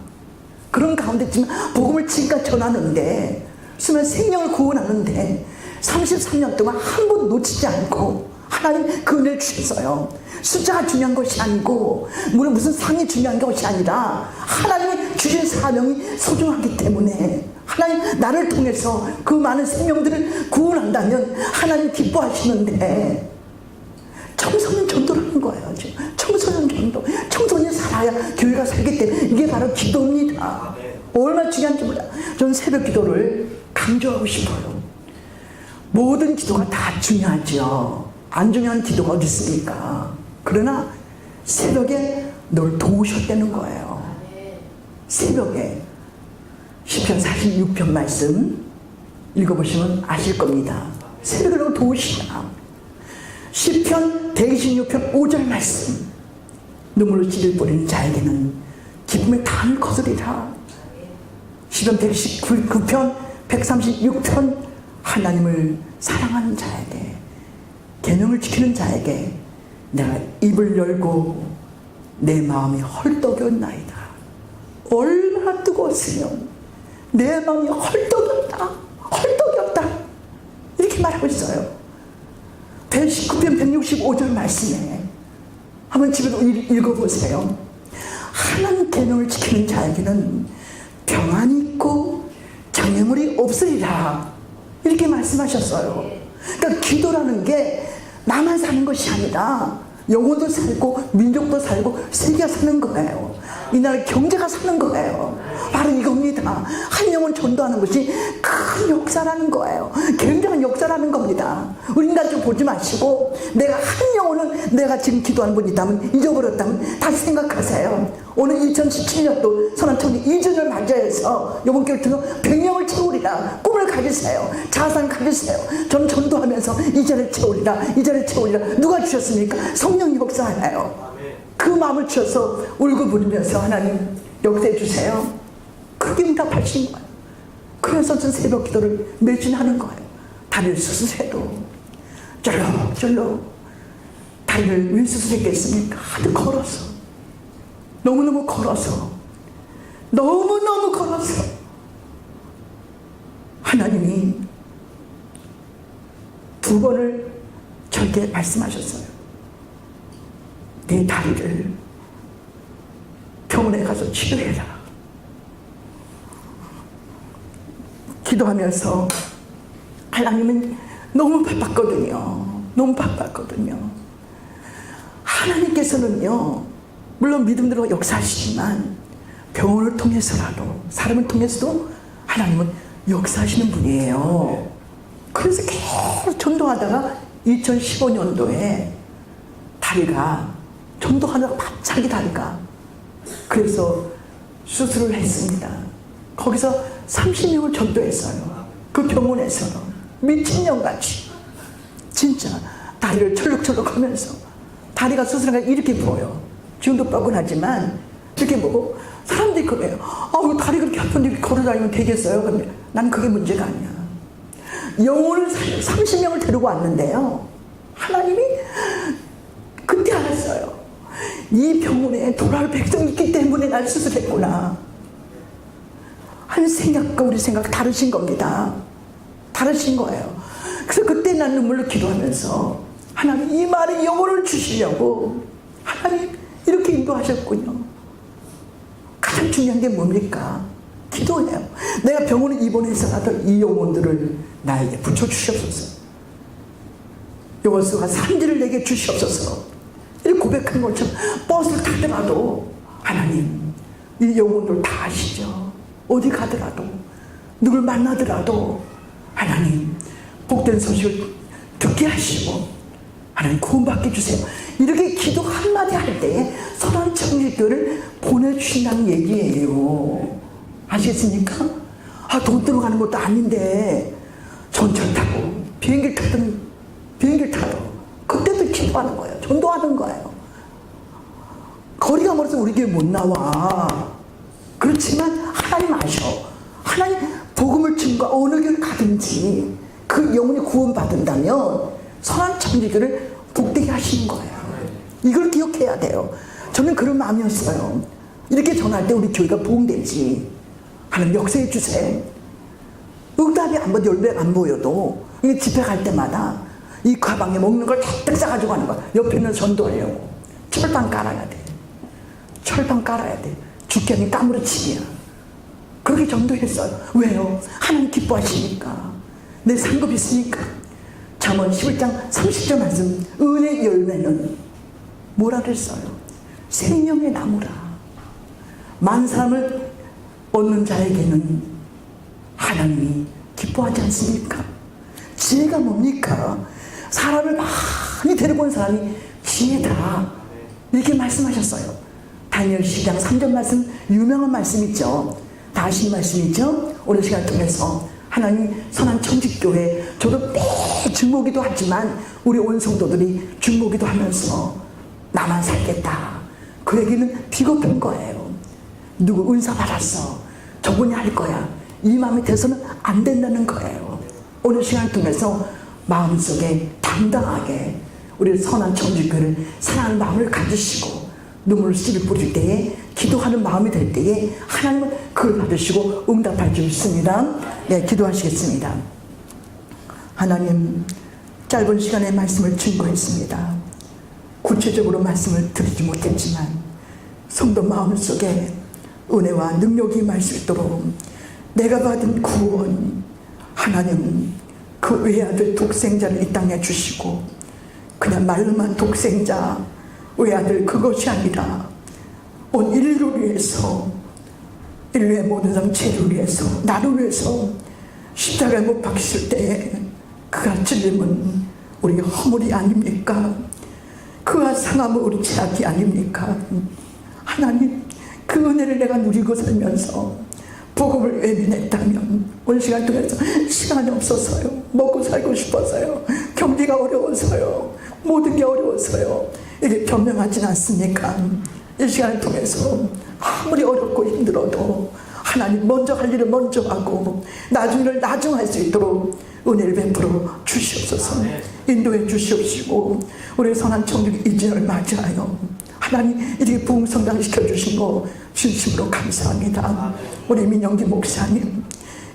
그런 가운데 있지만 복음을 지금까지 전하는데, 수많은 생명을 구원하는데 33년 동안 한 번 놓치지 않고 하나님 그 은혜를 주셨어요. 숫자가 중요한 것이 아니고, 물론 무슨 상이 중요한 것이 아니라 하나님이 주신 사명이 소중하기 때문에 하나님 나를 통해서 그 많은 생명들을 구원한다면 하나님 기뻐하시는데, 청소년 전도라는 거예요. 청소년 전도, 청소년 살아야 교회가 살기 때문에 이게 바로 기도입니다. 얼마나 중요한지 몰라요. 저는 새벽 기도를 강조하고 싶어요. 모든 기도가 다 중요하죠. 안 중요한 기도가 어디 있습니까? 그러나 새벽에 널 도우셨다는 거예요. 새벽에 시편 46편 말씀 읽어보시면 아실 겁니다. 새벽에 널 도우시다. 시편 126편 5절 말씀, 눈물로 찌를 뿌리는 자에게는 기쁨의 단을 거두리라. 시편 119편 136편, 하나님을 사랑하는 자에게, 계명을 지키는 자에게 내가 입을 열고 내 마음이 헐떡였나이다. 얼마나 뜨거웠으면 내 마음이 헐떡였다, 헐떡였다, 이렇게 말하고 있어요. 119편 165절 말씀에 한번 집에서 읽어보세요. 하나님 계명을 지키는 자에게는 평안이 있고 장애물이 없으리라, 이렇게 말씀하셨어요. 그러니까 기도라는 게 나만 사는 것이 아니라 영혼도 살고 민족도 살고 세계가 사는 거예요. 이 나라 경제가 사는 거예요. 바로 이겁니다. 한 영혼 전도하는 것이 큰 역사라는 거예요. 굉장한 역사라는 생각하는 겁니다. 우리 인간 좀 보지 마시고 내가 한 영혼을 내가 지금 기도하는 분이 있다면, 잊어버렸다면 다시 생각하세요. 오늘 2017년도 선한천지 2주년을 맞이해서 이번 교회 통해 100명을 채우리라 꿈을 가지세요. 자산 가지세요. 저는 전도하면서 이 자리를 채우리라, 이 자리를 채우리라. 누가 주셨습니까? 성령이 역사하나요? 그 마음을 주셔서 울고 부르면서 하나님 역사해 주세요. 그렇게 응답하신 거예요. 그래서 전 새벽 기도를 매일 하는 거예요. 다리를 수술해도 쫄록쫄록 다리를 왜 수술했겠습니까? 하도 걸어서, 너무너무 걸어서, 너무너무 걸어서 하나님이 2번을 저에게 말씀하셨어요. 내 다리를 병원에 가서 치료해라. 기도하면서 하나님은 너무 바빴거든요. 너무 바빴거든요. 하나님께서는요, 물론 믿음대로 역사하시지만 병원을 통해서라도, 사람을 통해서도 하나님은 역사하시는 분이에요. 그래서 계속 전도하다가 2015년도에 다리가, 전도하다가 갑자기 다리가, 그래서 수술을 했습니다. 거기서 30명을 전도했어요. 그 병원에서 미친년같이 진짜 다리를 철룩철룩 하면서, 다리가 수술한 게 이렇게 보여. 지금도 뻐근하지만 이렇게 보고 사람들이 그래요. 다리 그렇게 아픈데 이렇게 걸어다니면 되겠어요? 근데 난 그게 문제가 아니야. 영혼을 30명을 데리고 왔는데요, 하나님이 그때 알았어요. 이 병원에 돌아올 백성이 있기 때문에 날 수술했구나 하는 생각과 우리 생각 다르신 겁니다. 다르신 거예요. 그래서 그때 난 눈물로 기도하면서 하나님 이 많은 영혼을 주시려고 하나님 이렇게 인도하셨군요. 가장 중요한 게 뭡니까? 기도예요. 내가 병원에 입원해서라도 이 영혼들을 나에게 붙여주시옵소서. 여호수아가 산지를 내게 주시옵소서. 이렇게 고백한 것처럼 버스를 타더라도 하나님 이 영혼들 다 아시죠. 어디 가더라도 누굴 만나더라도 하나님 복된 소식을 듣게 하시고 하나님 구원받게 주세요. 이렇게 기도 한마디 할 때에 선한 청지교를 보내주신다는 얘기예요. 아시겠습니까? 돈 들어가는 것도 아닌데 전철 타고 비행기를 타도 그때도 기도하는 거예요. 전도하는 거예요. 거리가 멀어서 우리 교회 못 나와. 그렇지만 하나님 아셔. 하나님 복음을 증거 어느 교회를 가든지 그 영혼이 구원받는다면 선한 청지교를 복되게 하시는 거예요. 이걸 기억해야 돼요. 저는 그런 마음이었어요. 이렇게 전할 때 우리 교회가 부흥되지. 하나님 역사해 주세요. 응답이 한 번 10배 안 보여도 이 집회 갈 때마다 이 가방에 먹는 걸 잔뜩 싸가지고 가는 거야. 옆에는 전도하려고. 철판 깔아야 돼. 철판 깔아야 돼. 죽겠니 까무러치기야. 그렇게 전도했어요. 왜요? 하나님 기뻐하시니까. 내 상급 있으니까. 잠언 11장 30절 말씀, 은혜의 열매는 뭐라 그랬어요? 생명의 나무라. 많은 사람을 얻는 자에게는 하나님이 기뻐하지 않습니까? 지혜가 뭡니까? 사람을 많이 데리고 온 사람이 지혜다. 이렇게 말씀하셨어요. 다니엘 10장 3절 말씀, 유명한 말씀이죠. 다 아시는 말씀이죠. 오늘 시간 통해서 하나님 선한 청지교회, 저도 매 중보기도 하지만 우리 온 성도들이 중보기도 하면서 나만 살겠다. 그 얘기는 비겁한 거예요. 누구 은사 받았어, 저분이 할 거야, 이 마음이 돼서는 안 된다는 거예요. 오늘 시간을 통해서 마음속에 당당하게 우리 선한 청지교회를 사랑하는 마음을 가지시고 눈물을 씨를 뿌릴 때에, 기도하는 마음이 될 때에 하나님은 그걸 받으시고 응답할 줄 믿습니다. 네, 기도하시겠습니다. 하나님, 짧은 시간에 말씀을 증거했습니다. 구체적으로 말씀을 드리지 못했지만 성도 마음속에 은혜와 능력이 임할 수 있도록 내가 받은 구원, 하나님 그 외아들 독생자를 이 땅에 주시고 그냥 말로만 독생자, 외아들 그것이 아니라 온 인류를 위해서, 인류의 모든 성 죄를 위해서, 나를 위해서 십자가에 못 박히실 때에 그가 찔림은 우리 허물이 아닙니까? 그가 상함은 우리 죄악이 아닙니까? 하나님, 그 은혜를 내가 누리고 살면서 복음을 외면했다면 오늘 시간 통해서 시간이 없어서요, 먹고 살고 싶어서요, 경기가 어려워서요, 모든 게 어려워서요, 이게 변명하진 않습니까? 이 시간을 통해서 아무리 어렵고 힘들어도 하나님 먼저 할 일을 먼저 하고 나중을 나중할 수 있도록 은혜를 베풀어 주시옵소서. 인도해 주시옵시고 우리 선한 청주기 이진을 맞이하여 하나님 이렇게 부흥 성장시켜 주신 거 진심으로 감사합니다. 우리 민영기 목사님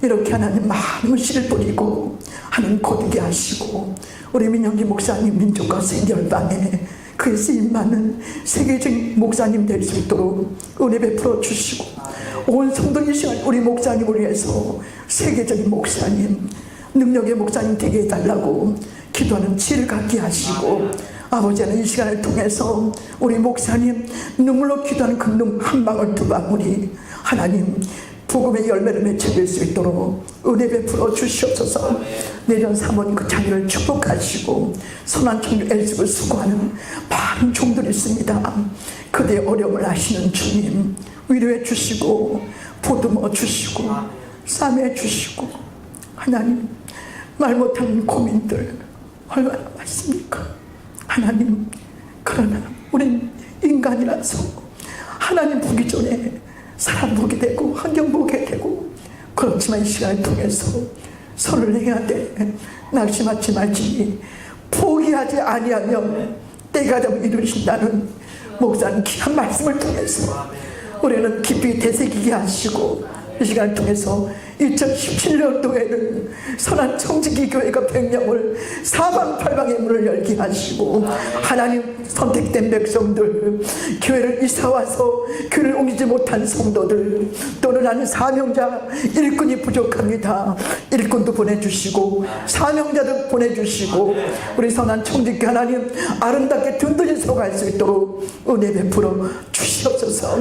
이렇게 하나님 많은 씨를 뿌리고 하나님 거두게 하시고 우리 민영기 목사님 민족과 생결방에 그의 쓰임 많은 세계적인 목사님 될 수 있도록 은혜 베풀어 주시고 온 성도 이 시간 우리 목사님을 위해서 세계적인 목사님, 능력의 목사님 되게 해달라고 기도하는 지혜를 갖게 하시고 아버지는 이 시간을 통해서 우리 목사님 눈물로 기도하는 그 눈 한 방울 두 방울이 하나님 복음의 열매를 맺혀질 수 있도록 은혜 베풀어 주시옵소서. 내년 사모님 그 자녀를 축복하시고 선한 청주 엘습을 수고하는 많은 종들이 있습니다. 그대의 어려움을 아시는 주님 위로해 주시고 보듬어 주시고 싸매 주시고 하나님 말 못하는 고민들 얼마나 많습니까? 하나님 그러나 우린 인간이라서 하나님 보기 전에 사람 보게 되고 환경 보게 되고 그렇지만 이 시간을 통해서 선을 해야 돼. 낙심하지 말지니 포기하지 아니하면 때가 되면 이루신다는 목사님 귀한 말씀을 통해서 우리는 깊이 되새기게 하시고 이 시간을 통해서 2017년도에는 선한 청지기 교회가 100명을 사방팔방의 문을 열게 하시고 하나님 선택된 백성들 교회를 이사와서 교회를 옮기지 못한 성도들 또는 나는 사명자 일꾼이 부족합니다. 일꾼도 보내주시고 사명자도 보내주시고 우리 선한 청지기 하나님 아름답게 든든히 서갈 수 있도록 은혜 베풀어 주시옵소서.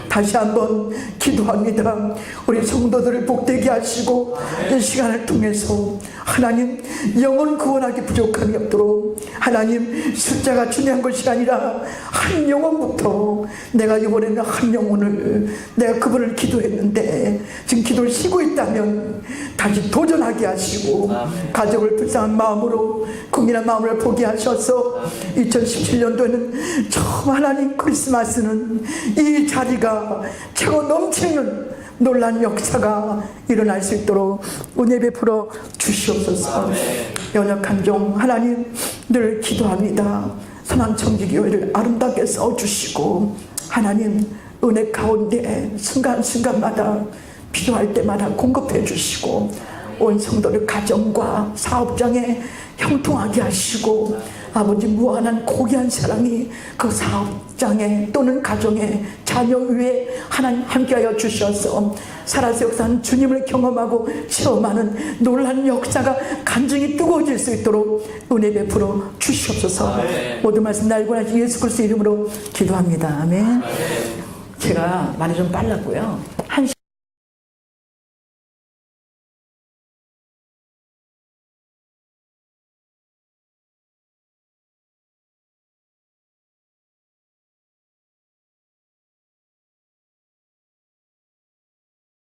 다시 한번 기도합니다. 우리 성도들을 복되게 하시고 이 시간을 통해서 하나님 영혼 구원하기 부족함이 없도록 하나님 숫자가 중요한 것이 아니라 한 영혼부터 내가 이번에는 한 영혼을 내가 그분을 기도했는데 지금 기도를 쉬고 있다면 다시 도전하게 하시고 가족을 불쌍한 마음으로 국민의 마음을 보게 하셔서 2017년도에는 처음 하나님 크리스마스는 이 자리가 최고 넘치는 놀란 역사가 일어날 수 있도록 은혜 베풀어 주시옵소서. 연약한 종 하나님 늘 기도합니다. 선한 청지교회를 아름답게 써주시고 하나님 은혜 가운데 순간순간마다 필요할 때마다 공급해 주시고 온 성도를 가정과 사업장에 형통하게 하시고 아버지 무한한 고귀한 사랑이 그 사업장에 또는 가정에 자녀 위에 하나님 함께하여 주셔서 살아서 역사하는 주님을 경험하고 체험하는 놀라운 역사가 간증이 뜨거워질 수 있도록 은혜 베풀어 주시옵소서. 모든 말씀 날고 나시 예수 그리스도 이름으로 기도합니다. 아멘. 제가 말이 좀 빨랐고요.